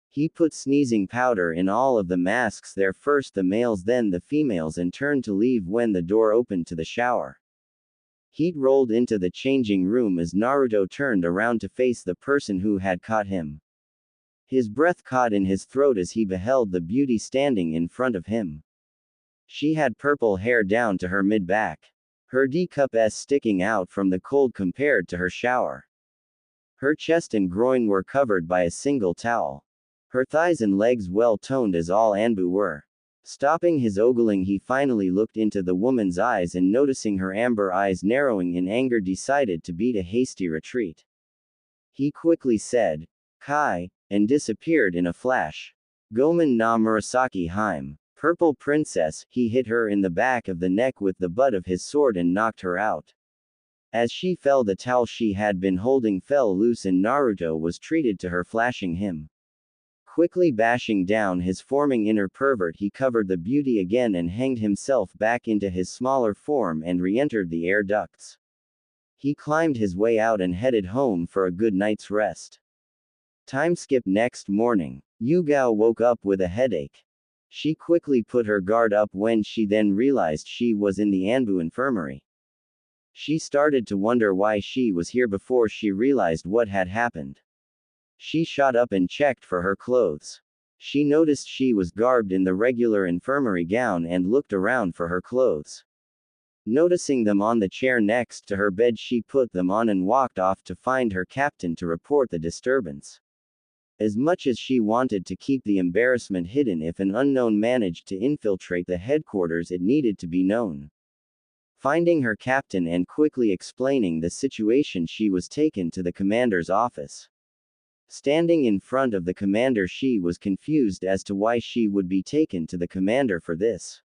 He put sneezing powder in all of the masks there, first the males then the females, and turned to leave when the door opened to the shower. Heat rolled into the changing room as Naruto turned around to face the person who had caught him. His breath caught in his throat as he beheld the beauty standing in front of him. She had purple hair down to her mid-back. Her D-cup S sticking out from the cold compared to her shower. Her chest and groin were covered by a single towel. Her thighs and legs well toned as all Anbu were. Stopping his ogling, he finally looked into the woman's eyes and, noticing her amber eyes narrowing in anger, decided to beat a hasty retreat. He quickly said, "Kai," and disappeared in a flash. Gomen na Murasaki Harem. Purple princess, he hit her in the back of the neck with the butt of his sword and knocked her out. As she fell, the towel she had been holding fell loose and Naruto was treated to her, flashing him. Quickly bashing down his forming inner pervert, he covered the beauty again and hanged himself back into his smaller form and re-entered the air ducts. He climbed his way out and headed home for a good night's rest. Time skip. Next morning, Yugao woke up with a headache. She quickly put her guard up when she then realized she was in the Anbu infirmary. She started to wonder why she was here before she realized what had happened. She shot up and checked for her clothes. She noticed she was garbed in the regular infirmary gown and looked around for her clothes. Noticing them on the chair next to her bed, she put them on and walked off to find her captain to report the disturbance. As much as she wanted to keep the embarrassment hidden, if an unknown managed to infiltrate the headquarters, it needed to be known. Finding her captain and quickly explaining the situation, she was taken to the commander's office. Standing in front of the commander, she was confused as to why she would be taken to the commander for this.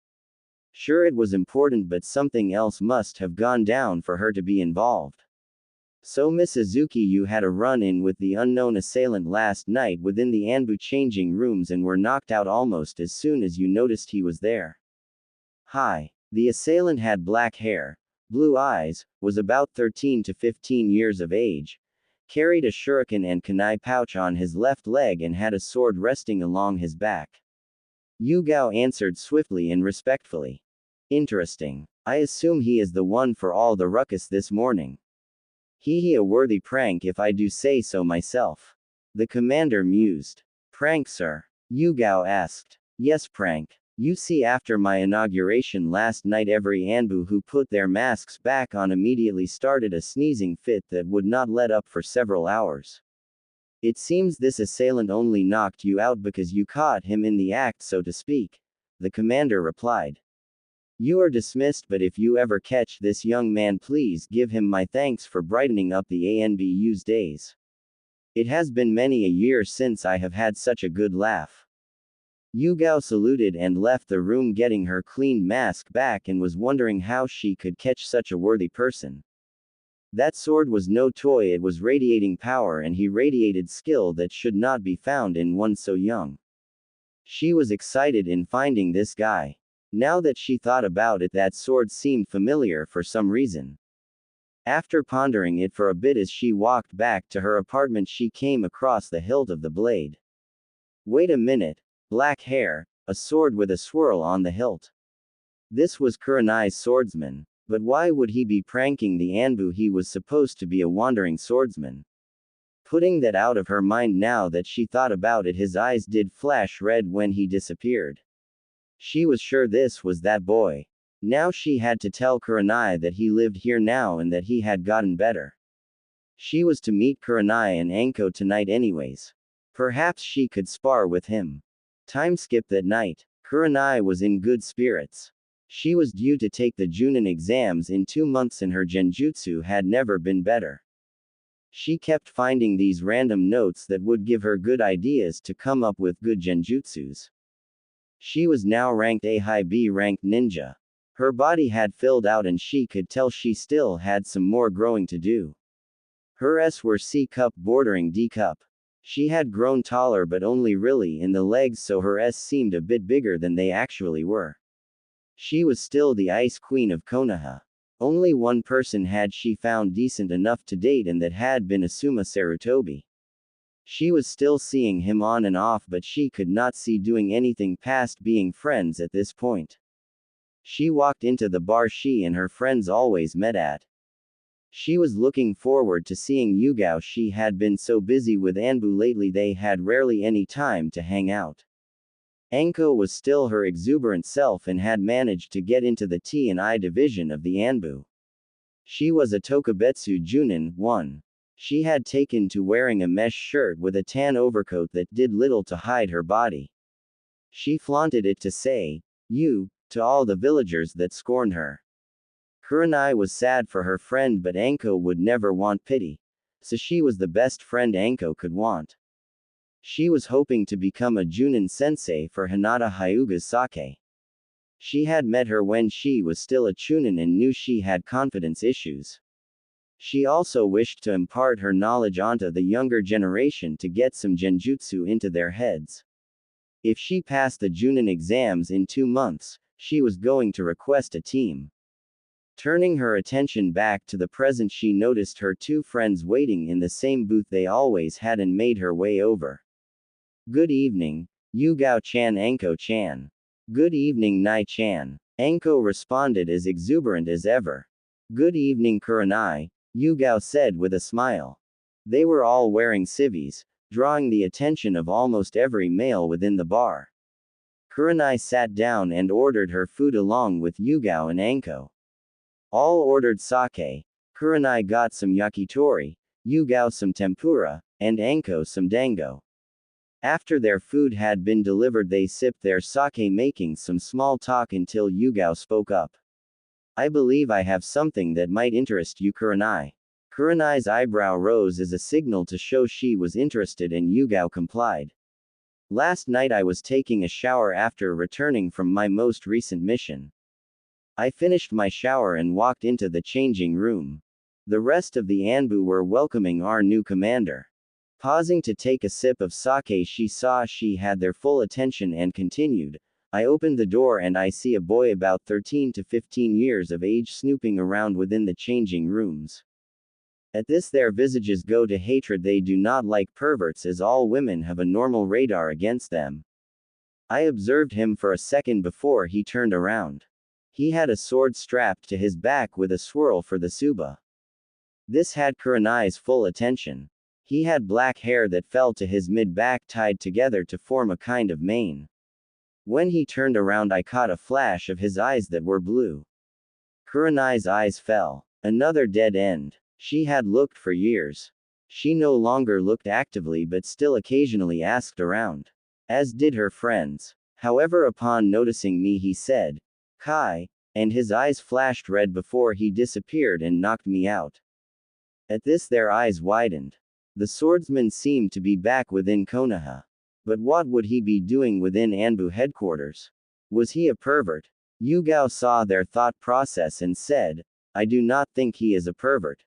Sure, it was important, but something else must have gone down for her to be involved. "So Miss Azuki, you had a run-in with the unknown assailant last night within the Anbu changing rooms and were knocked out almost as soon as you noticed he was there." "Hi." The assailant had black hair, blue eyes, was about 13 to 15 years of age, carried a shuriken and kunai pouch on his left leg and had a sword resting along his back. Yugao answered swiftly and respectfully. "Interesting. I assume he is the one for all the ruckus this morning. He a worthy prank if I do say so myself." The commander mused. "Prank, sir?" Yugao asked. "Yes, prank. You see, after my inauguration last night, every Anbu who put their masks back on immediately started a sneezing fit that would not let up for several hours. It seems this assailant only knocked you out because you caught him in the act, so to speak," the commander replied. "You are dismissed, but if you ever catch this young man, please give him my thanks for brightening up the ANBU's days. It has been many a year since I have had such a good laugh." Yugao saluted and left the room, getting her cleaned mask back, and was wondering how she could catch such a worthy person. That sword was no toy, it was radiating power, and he radiated skill that should not be found in one so young. She was excited in finding this guy. Now that she thought about it, that sword seemed familiar for some reason. After pondering it for a bit as she walked back to her apartment, she came across the hilt of the blade. Wait a minute. Black hair, a sword with a swirl on the hilt. This was Kurenai's swordsman. But why would he be pranking the Anbu? He was supposed to be a wandering swordsman. Putting that out of her mind now that she thought about it, his eyes did flash red when he disappeared. She was sure this was that boy. Now she had to tell Kurenai that he lived here now and that he had gotten better. She was to meet Kurenai and Anko tonight anyways. Perhaps she could spar with him. Time skip. That night, Kurenai was in good spirits. She was due to take the Junin exams in 2 months and her genjutsu had never been better. She kept finding these random notes that would give her good ideas to come up with good genjutsus. She was now ranked A high B ranked ninja. Her body had filled out and she could tell she still had some more growing to do. Her S were C cup bordering D cup. She had grown taller, but only really in the legs, so her S seemed a bit bigger than they actually were. She was still the Ice Queen of Konoha. Only one person had she found decent enough to date, and that had been Asuma Sarutobi. She was still seeing him on and off, but she could not see doing anything past being friends at this point. She walked into the bar she and her friends always met at. She was looking forward to seeing Yugao. She had been so busy with Anbu lately they had rarely any time to hang out. Anko was still her exuberant self and had managed to get into the T&I division of the Anbu. She was a Tokubetsu Junin 1. She had taken to wearing a mesh shirt with a tan overcoat that did little to hide her body. She flaunted it to say, "You," to all the villagers that scorned her. Kurenai was sad for her friend, but Anko would never want pity, so she was the best friend Anko could want. She was hoping to become a Junin sensei for Hinata Hyuga's sake. She had met her when she was still a Chunin and knew she had confidence issues. She also wished to impart her knowledge onto the younger generation to get some genjutsu into their heads. If she passed the Junin exams in 2 months, she was going to request a team. Turning her attention back to the present, she noticed her 2 friends waiting in the same booth they always had and made her way over. "Good evening, Yugao-chan." "Anko-chan." "Good evening, Nai-chan." Anko responded as exuberant as ever. "Good evening, Kurenai," Yugao said with a smile. They were all wearing civvies, drawing the attention of almost every male within the bar. Kurenai sat down and ordered her food along with Yugao and Anko. All ordered sake. Kurenai got some yakitori, Yugao some tempura, and Anko some dango. After their food had been delivered, they sipped their sake, making some small talk until Yugao spoke up. "I believe I have something that might interest you, Kurenai." Kurenai's eyebrow rose as a signal to show she was interested, and Yugao complied. "Last night I was taking a shower after returning from my most recent mission. I finished my shower and walked into the changing room. The rest of the Anbu were welcoming our new commander." Pausing to take a sip of sake, she saw she had their full attention and continued, "I opened the door and I see a boy about 13 to 15 years of age snooping around within the changing rooms. At this their visages go to hatred. They do not like perverts, as all women have a normal radar against them. I observed him for a second before he turned around. He had a sword strapped to his back with a swirl for the tsuba. This had Kurenai's full attention. He had black hair that fell to his mid-back, tied together to form a kind of mane. When he turned around, I caught a flash of his eyes that were blue." Kurenai's eyes fell. Another dead end. She had looked for years. She no longer looked actively but still occasionally asked around. As did her friends. However, upon noticing me, he said, "Kai," and his eyes flashed red before he disappeared and knocked me out. At this their eyes widened. The swordsman seemed to be back within Konoha. But what would he be doing within Anbu headquarters? Was he a pervert? Yugao saw their thought process and said, "I do not think he is a pervert.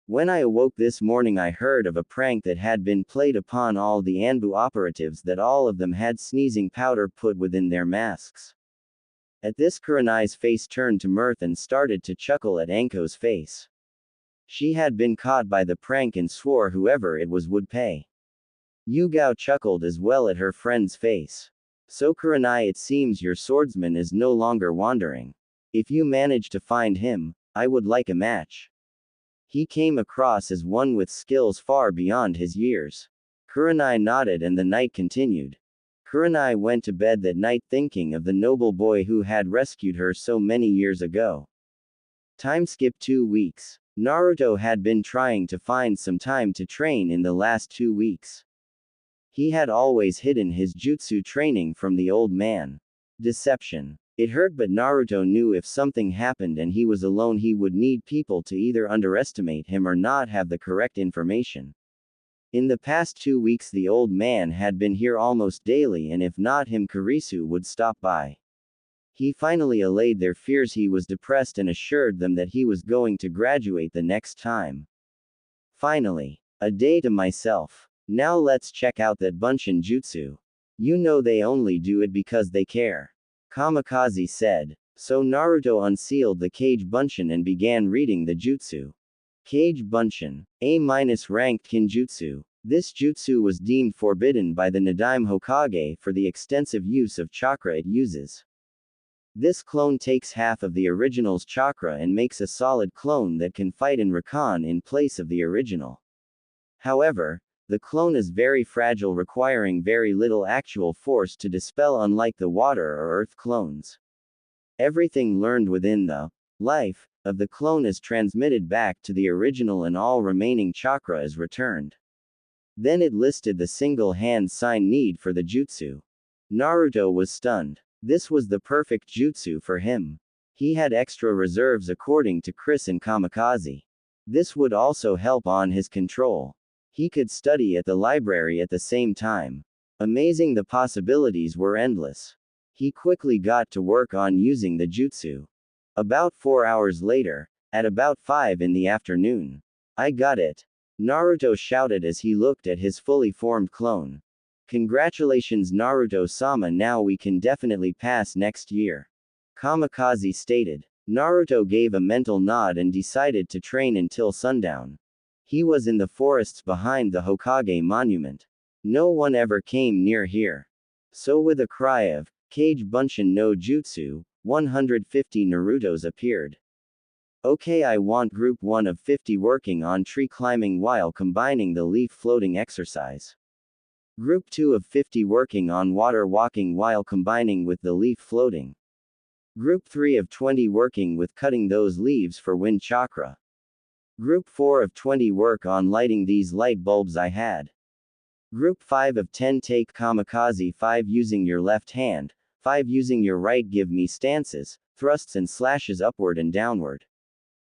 When I awoke this morning, I heard of a prank that had been played upon all the Anbu operatives, that all of them had sneezing powder put within their masks." At this Kurenai's face turned to mirth and started to chuckle at Anko's face. She had been caught by the prank and swore whoever it was would pay. Yugao chuckled as well at her friend's face. "So Kurenai, it seems your swordsman is no longer wandering. If you manage to find him, I would like a match. He came across as one with skills far beyond his years." Kurenai nodded and the night continued. Kurenai went to bed that night thinking of the noble boy who had rescued her so many years ago. Time skip 2 weeks. Naruto had been trying to find some time to train in the last 2 weeks. He had always hidden his jutsu training from the old man. Deception. It hurt, but Naruto knew if something happened and he was alone, he would need people to either underestimate him or not have the correct information. In the past 2 weeks, the old man had been here almost daily, and if not him, Kurisu would stop by. He finally allayed their fears. He was depressed and assured them that he was going to graduate the next time. Finally. A day to myself. Now let's check out that Bunshin Jutsu. You know they only do it because they care. Kamikaze said. So Naruto unsealed the Kage Bunshin and began reading the jutsu. Kage Bunshin. A- ranked kinjutsu. This jutsu was deemed forbidden by the Nadaime Hokage for the extensive use of chakra it uses. This clone takes half of the original's chakra and makes a solid clone that can fight in Rakan in place of the original. However, the clone is very fragile, requiring very little actual force to dispel, unlike the water or earth clones. Everything learned within the life of the clone is transmitted back to the original and all remaining chakra is returned. Then it listed the single hand sign need for the jutsu. Naruto was stunned. This was the perfect jutsu for him. He had extra reserves according to Chris and Kamikaze. This would also help on his control. He could study at the library at the same time. Amazing, the possibilities were endless. He quickly got to work on using the jutsu. About 4 hours later, at about 5 in the afternoon. I got it. Naruto shouted as he looked at his fully formed clone. Congratulations Naruto-sama, now we can definitely pass next year. Kamikaze stated. Naruto gave a mental nod and decided to train until sundown. He was in the forests behind the Hokage monument. No one ever came near here. So with a cry of, Kage Bunshin no Jutsu, 150 Narutos appeared. Okay, I want group 1 of 50 working on tree climbing while combining the leaf floating exercise. Group 2 of 50 working on water walking while combining with the leaf floating. Group 3 of 20 working with cutting those leaves for wind chakra. Group 4 of 20 work on lighting these light bulbs I had. Group 5 of 10 take Kamikaze 5 using your left hand, 5 using your right, give me stances, thrusts and slashes upward and downward.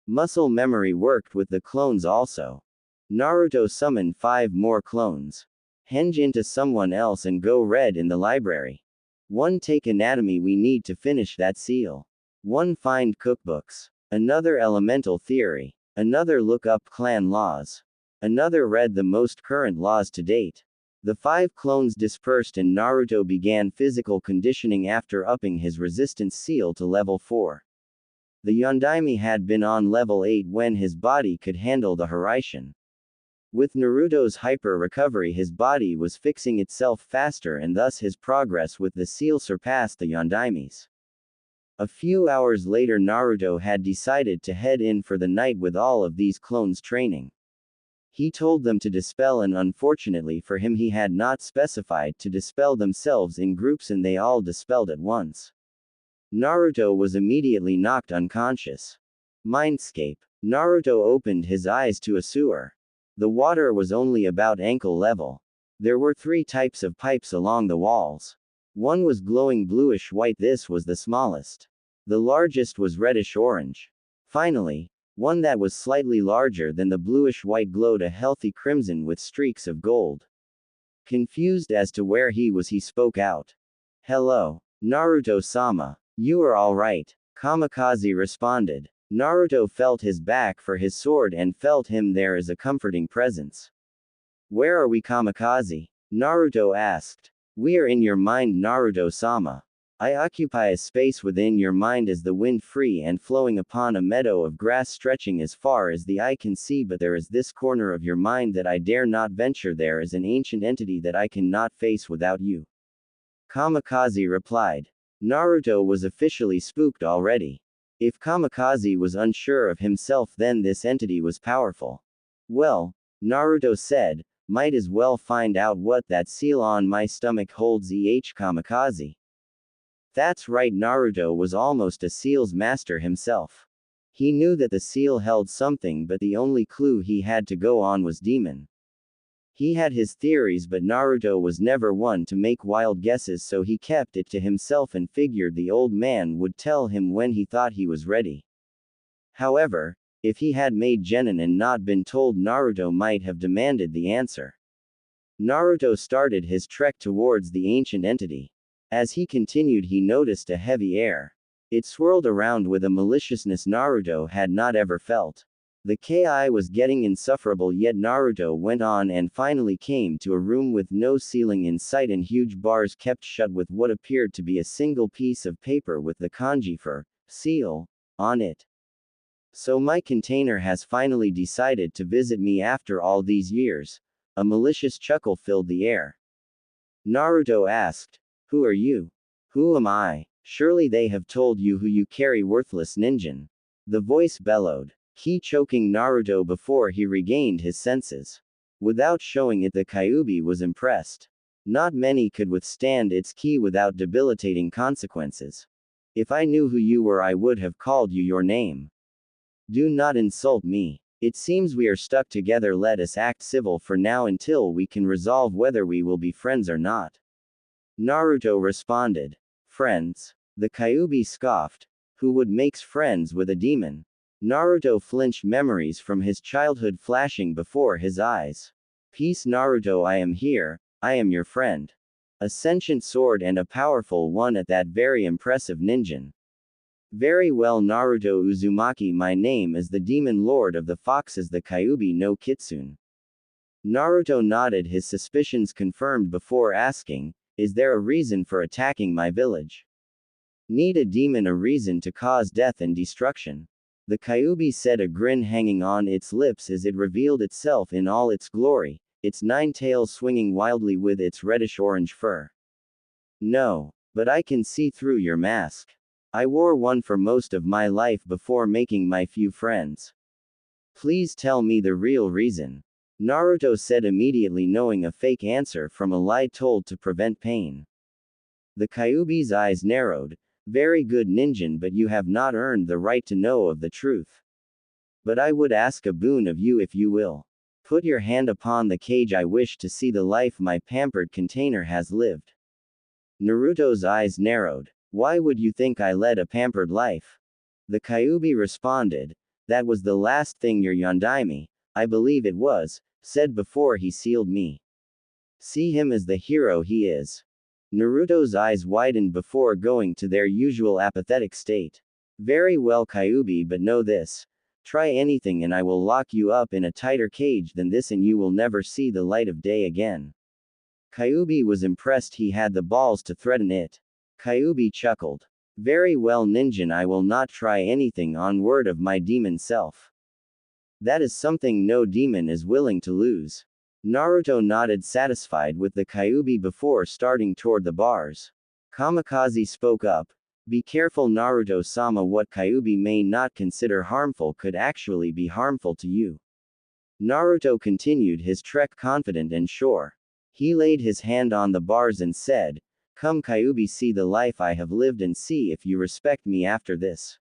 Muscle memory worked with the clones also. Naruto summoned 5 more clones. Henge into someone else and go red in the library. 1 take anatomy, we need to finish that seal. 1 find cookbooks. Another elemental theory. Another look up clan laws. Another read the most current laws to date. The 5 clones dispersed and Naruto began physical conditioning after upping his resistance seal to level 4. The Yondaime had been on level 8 when his body could handle the Hiraishin. With Naruto's hyper recovery, his body was fixing itself faster and thus his progress with the seal surpassed the Yondaime's. A few hours later, Naruto had decided to head in for the night with all of these clones training. He told them to dispel, and unfortunately for him he had not specified to dispel themselves in groups and they all dispelled at once. Naruto was immediately knocked unconscious. Mindscape. Naruto opened his eyes to a sewer. The water was only about ankle level. There were 3 types of pipes along the walls. One was glowing bluish white, this was the smallest. The largest was reddish orange. Finally, one that was slightly larger than the bluish white glowed a healthy crimson with streaks of gold. Confused as to where he was, he spoke out. Hello, Naruto-sama. You are alright. Kamikaze responded. Naruto felt his back for his sword and felt him there as a comforting presence. Where are we, Kamikaze? Naruto asked. We are in your mind, Naruto-sama. I occupy a space within your mind as the wind free and flowing upon a meadow of grass stretching as far as the eye can see, but there is this corner of your mind that I dare not venture. There is an ancient entity that I cannot face without you. Kamikaze replied. Naruto was officially spooked already. If Kamikaze was unsure of himself, then this entity was powerful. Well, Naruto said, might as well find out what that seal on my stomach holds. Kamikaze. That's right, Naruto was almost a seal's master himself. He knew that the seal held something, but the only clue he had to go on was demon. He had his theories, but Naruto was never one to make wild guesses, so he kept it to himself and figured the old man would tell him when he thought he was ready. However, if he had made genin and not been told, Naruto might have demanded the answer. Naruto started his trek towards the ancient entity. As he continued, he noticed a heavy air. It swirled around with a maliciousness Naruto had not ever felt. The Ki was getting insufferable, yet Naruto went on and finally came to a room with no ceiling in sight and huge bars kept shut with what appeared to be a single piece of paper with the kanji for seal on it. So my container has finally decided to visit me after all these years. A malicious chuckle filled the air. Naruto asked, "Who are you?" "Who am I? Surely they have told you who you carry, worthless ninja." The voice bellowed, choking Naruto before he regained his senses. Without showing it, the Kyuubi was impressed. Not many could withstand its ki without debilitating consequences. "If I knew who you were, I would have called you your name. Do not insult me. It seems we are stuck together. Let us act civil for now until we can resolve whether we will be friends or not." Naruto responded. "Friends?" The Kyuubi scoffed. "Who would make friends with a demon?" Naruto flinched, memories from his childhood flashing before his eyes. "Peace, Naruto, I am here, I am your friend. A sentient sword and a powerful one at that, very impressive ninja." "Very well, Naruto Uzumaki, my name is the Demon Lord of the Foxes, the Kyuubi no Kitsune." Naruto nodded, his suspicions confirmed before asking, "Is there a reason for attacking my village?" "Need a demon a reason to cause death and destruction?" The Kyuubi said, a grin hanging on its lips as it revealed itself in all its glory, its 9 tails swinging wildly with its reddish-orange fur. "No. But I can see through your mask. I wore one for most of my life before making my few friends. Please tell me the real reason." Naruto said, immediately knowing a fake answer from a lie told to prevent pain. The Kyuubi's eyes narrowed. "Very good, ninja, but you have not earned the right to know of the truth. But I would ask a boon of you if you will. Put your hand upon the cage. I wish to see the life my pampered container has lived." Naruto's eyes narrowed. "Why would you think I led a pampered life?" The Kyuubi responded. "That was the last thing your Yondaime, I believe it was, said before he sealed me. See him as the hero he is." Naruto's eyes widened before going to their usual apathetic state. "Very well, Kyuubi, but know this. Try anything and I will lock you up in a tighter cage than this and you will never see the light of day again." Kyuubi was impressed he had the balls to threaten it. Kyuubi chuckled. "Very well, ninja, I will not try anything on word of my demon self. That is something no demon is willing to lose." Naruto nodded, satisfied with the Kyuubi before starting toward the bars. Kamikaze spoke up. "Be careful, Naruto-sama, what Kyuubi may not consider harmful could actually be harmful to you." Naruto continued his trek, confident and sure. He laid his hand on the bars and said, "Come, Kyuubi, see the life I have lived and see if you respect me after this."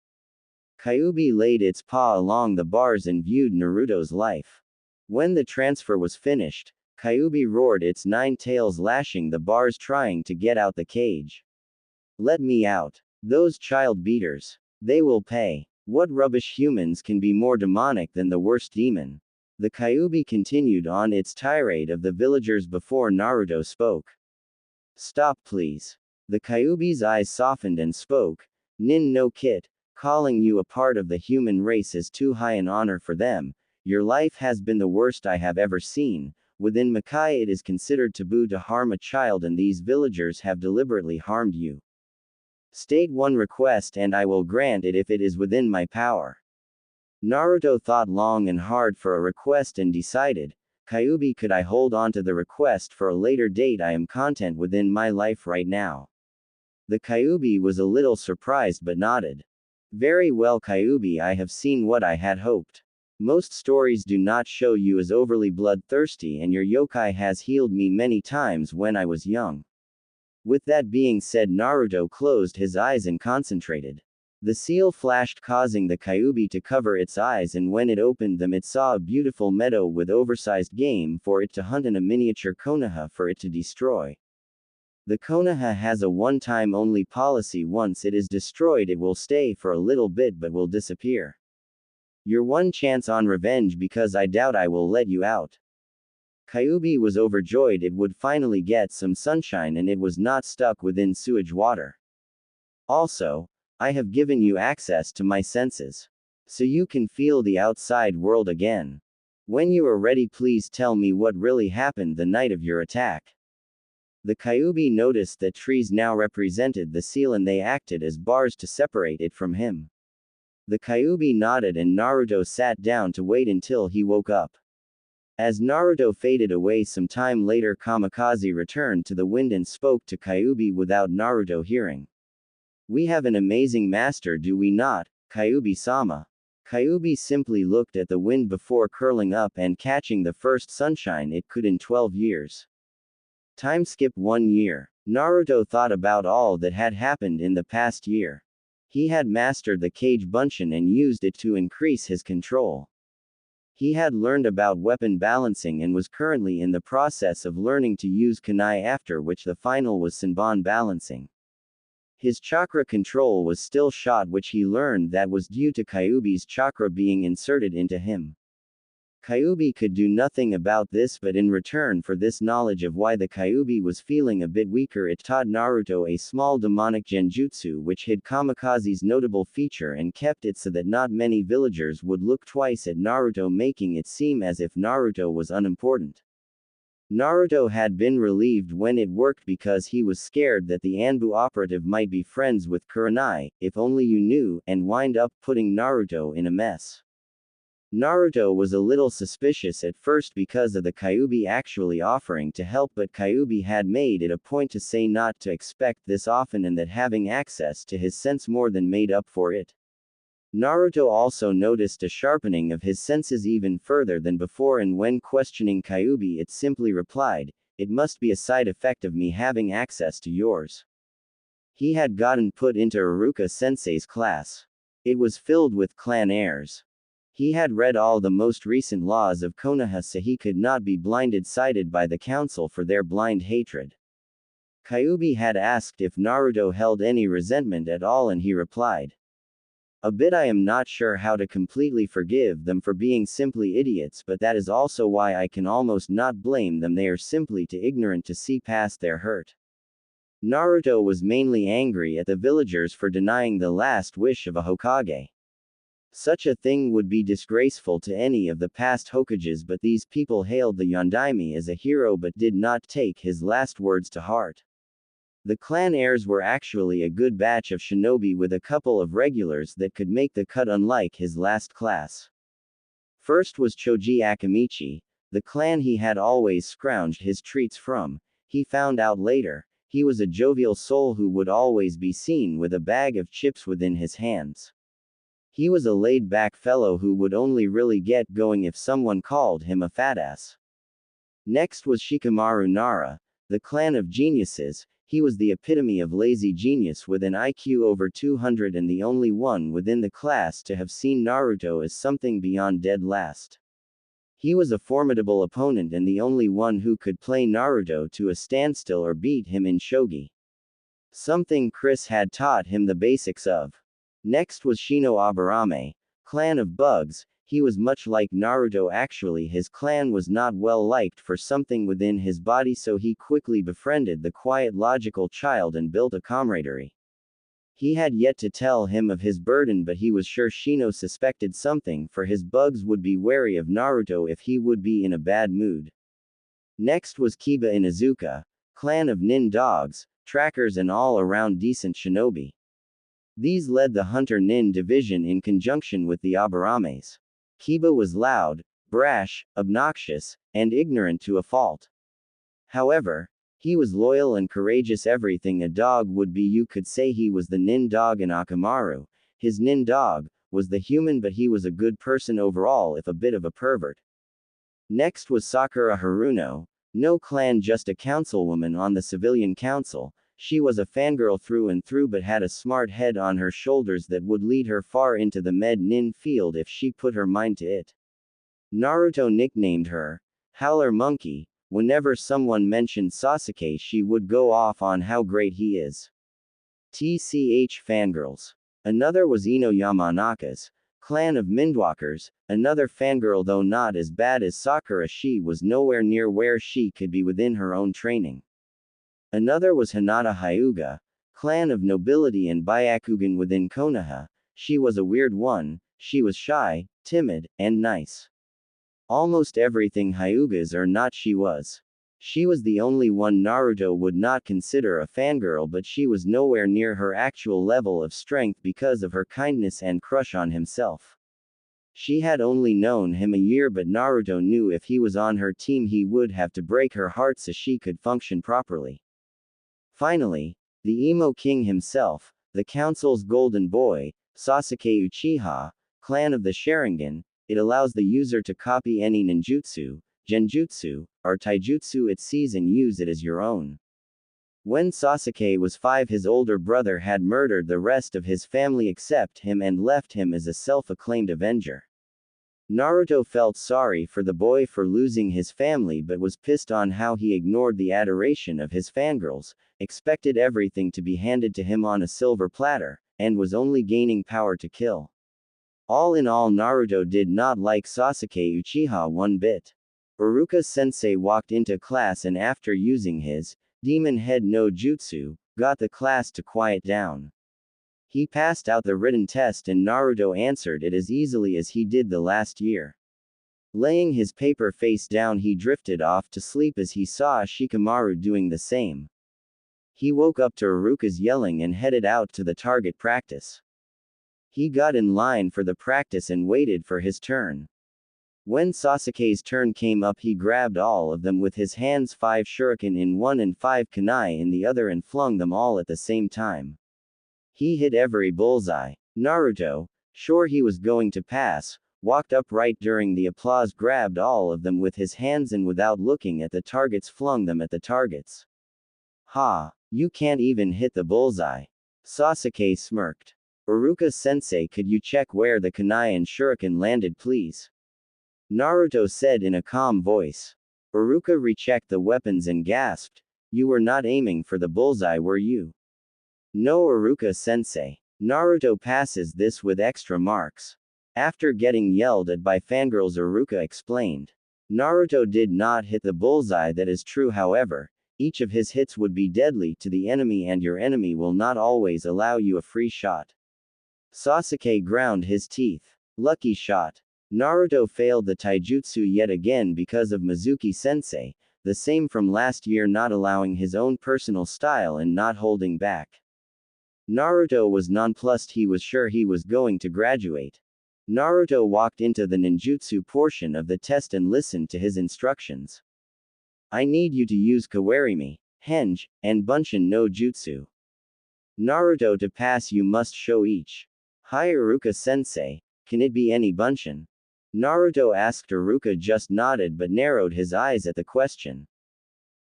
Kyuubi laid its paw along the bars and viewed Naruto's life. When the transfer was finished, Kyuubi roared, its 9 tails lashing the bars, trying to get out the cage. "Let me out. Those child beaters. They will pay. What rubbish, humans can be more demonic than the worst demon." The Kyuubi continued on its tirade of the villagers before Naruto spoke. "Stop, please." The Kyuubi's eyes softened and spoke. "Nin no Kit, calling you a part of the human race is too high an honor for them. Your life has been the worst I have ever seen. Within Makai it is considered taboo to harm a child and these villagers have deliberately harmed you. State one request and I will grant it if it is within my power." Naruto thought long and hard for a request and decided, "Kyuubi, could I hold on to the request for a later date? I am content within my life right now." The Kyuubi was a little surprised but nodded. "Very well, Kyuubi, I have seen what I had hoped. Most stories do not show you as overly bloodthirsty and your yokai has healed me many times when I was young." With that being said, Naruto closed his eyes and concentrated. The seal flashed, causing the Kyuubi to cover its eyes, and when it opened them it saw a beautiful meadow with oversized game for it to hunt and a miniature Konoha for it to destroy. The Konoha has a one-time only policy. Once it is destroyed it will stay for a little bit but will disappear. Your one chance on revenge, because I doubt I will let you out. Kyuubi was overjoyed it would finally get some sunshine and it was not stuck within sewage water. Also, I have given you access to my senses. so you can feel the outside world again. When you are ready, please tell me what really happened the night of your attack. The Kyuubi noticed that trees now represented the seal and they acted as bars to separate it from him. The Kyuubi nodded and Naruto sat down to wait until he woke up. As Naruto faded away some time later, Kamikaze returned to the wind and spoke to Kyuubi without Naruto hearing. We have an amazing master, do we not, Kyuubi-sama? Kyuubi simply looked at the wind before curling up and catching the first sunshine it could in 12 years. Time skip 1 year. Naruto thought about all that had happened in the past year. He had mastered the Kage Bunshin and used it to increase his control. He had learned about weapon balancing and was currently in the process of learning to use kunai, after which the final was Senbon balancing. His chakra control was still shot, which he learned that was due to Kyuubi's chakra being inserted into him. Kyuubi could do nothing about this, but in return for this knowledge of why the Kyuubi was feeling a bit weaker, it taught Naruto a small demonic genjutsu which hid Kamikaze's notable feature and kept it so that not many villagers would look twice at Naruto, making it seem as if Naruto was unimportant. Naruto had been relieved when it worked because he was scared that the Anbu operative might be friends with Kurenai, if only you knew, and wind up putting Naruto in a mess. Naruto was a little suspicious at first because of the Kyuubi actually offering to help, but Kyuubi had made it a point to say not to expect this often and that having access to his sense more than made up for it. Naruto also noticed a sharpening of his senses even further than before, and when questioning Kyuubi it simply replied, "It must be a side effect of me having access to yours." He had gotten put into Iruka-sensei's class. It was filled with clan heirs. He had read all the most recent laws of Konoha so he could not be blinded-sided by the council for their blind hatred. Kyuubi had asked if Naruto held any resentment at all and he replied, "A bit. I am not sure how to completely forgive them for being simply idiots, but that is also why I can almost not blame them. They are simply too ignorant to see past their hurt." Naruto was mainly angry at the villagers for denying the last wish of a Hokage. Such a thing would be disgraceful to any of the past Hokages, but these people hailed the Yondaime as a hero but did not take his last words to heart. The clan heirs were actually a good batch of shinobi with a couple of regulars that could make the cut, unlike his last class. First was Choji Akamichi, the clan he had always scrounged his treats from. He found out later, he was a jovial soul who would always be seen with a bag of chips within his hands. He was a laid-back fellow who would only really get going if someone called him a fatass. Next was Shikamaru Nara, the clan of geniuses. He was the epitome of lazy genius with an IQ over 200 and the only one within the class to have seen Naruto as something beyond dead last. He was a formidable opponent and the only one who could play Naruto to a standstill or beat him in shogi. Something Chris had taught him the basics of. Next was Shino Aburame, clan of bugs. He was much like Naruto. Actually, his clan was not well liked for something within his body, so he quickly befriended the quiet logical child and built a camaraderie. He had yet to tell him of his burden, but he was sure Shino suspected something, for his bugs would be wary of Naruto if he would be in a bad mood. Next was Kiba Inuzuka, clan of nin dogs, trackers and all around decent shinobi. These led the Hunter Nin division in conjunction with the Aburames. Kiba was loud, brash, obnoxious, and ignorant to a fault. However, he was loyal and courageous. Everything a dog would be. You could say he was the nin dog in Akamaru. His nin dog was the human, but he was a good person overall, if a bit of a pervert. Next was Sakura Haruno, no clan, just a councilwoman on the civilian council. She was a fangirl through and through but had a smart head on her shoulders that would lead her far into the med-nin field if she put her mind to it. Naruto nicknamed her Howler Monkey. Whenever someone mentioned Sasuke she would go off on how great he is. TCH fangirls. Another was Ino Yamanaka's clan of Mindwalkers, another fangirl, though not as bad as Sakura. She was nowhere near where she could be within her own training. Another was Hinata Hyuga, clan of nobility and Byakugan within Konoha. She was a weird one. She was shy, timid, and nice. Almost everything Hyugas are not she was. She was the only one Naruto would not consider a fangirl, but she was nowhere near her actual level of strength because of her kindness and crush on himself. She had only known him a year, but Naruto knew if he was on her team he would have to break her heart so she could function properly. Finally, the emo king himself, the council's golden boy, Sasuke Uchiha, clan of the Sharingan, it allows the user to copy any ninjutsu, genjutsu, or taijutsu it sees and use it as your own. When Sasuke was 5, his older brother had murdered the rest of his family except him and left him as a self-acclaimed avenger. Naruto felt sorry for the boy for losing his family but was pissed on how he ignored the adoration of his fangirls, expected everything to be handed to him on a silver platter, and was only gaining power to kill. All in all, Naruto did not like Sasuke Uchiha one bit. Iruka-sensei walked into class and after using his demon head no jutsu, got the class to quiet down. He passed out the written test and Naruto answered it as easily as he did the last year. Laying his paper face down, he drifted off to sleep as he saw Shikamaru doing the same. He woke up to Iruka's yelling and headed out to the target practice. He got in line for the practice and waited for his turn. When Sasuke's turn came up, he grabbed all of them with his hands, 5 shuriken in one and 5 kunai in the other, and flung them all at the same time. He hit every bullseye. Naruto, sure he was going to pass, walked up right during the applause, grabbed all of them with his hands and without looking at the targets flung them at the targets. Ha, you can't even hit the bullseye. Sasuke smirked. Iruka-sensei, could you check where the kunai and shuriken landed please? Naruto said in a calm voice. Iruka rechecked the weapons and gasped, you were not aiming for the bullseye, were you? No, Iruka-sensei. Naruto passes this with extra marks. After getting yelled at by fangirls, Iruka explained. Naruto did not hit the bullseye, that is true, however, each of his hits would be deadly to the enemy and your enemy will not always allow you a free shot. Sasuke ground his teeth. Lucky shot. Naruto failed the taijutsu yet again because of Mizuki-sensei, the same from last year, not allowing his own personal style and not holding back. Naruto was nonplussed. He was sure he was going to graduate. Naruto walked into the ninjutsu portion of the test and listened to his instructions. I need you to use Kawarimi, Henge, and Bunshin no Jutsu. Naruto, to pass you must show each. Hi Iruka-sensei, can it be any Bunshin? Naruto asked. Iruka just nodded but narrowed his eyes at the question.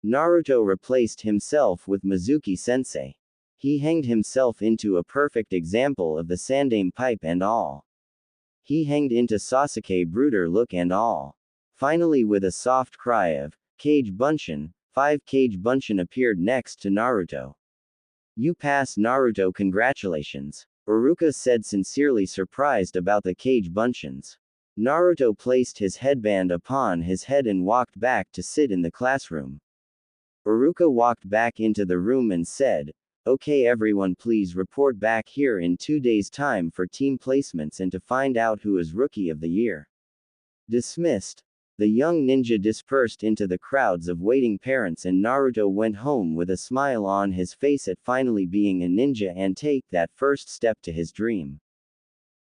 Naruto replaced himself with Mizuki-sensei. He hanged himself into a perfect example of the Sandaime pipe and all. He hanged into Sasuke brooder look and all. Finally, with a soft cry of Kage Bunshin, 5 Kage Bunshin appeared next to Naruto. You pass, Naruto, congratulations. Iruka said, sincerely surprised about the Kage Bunshins. Naruto placed his headband upon his head and walked back to sit in the classroom. Iruka walked back into the room and said, okay everyone, please report back here in 2 days' time for team placements and to find out who is Rookie of the Year. Dismissed. The young ninja dispersed into the crowds of waiting parents and Naruto went home with a smile on his face at finally being a ninja and take that first step to his dream.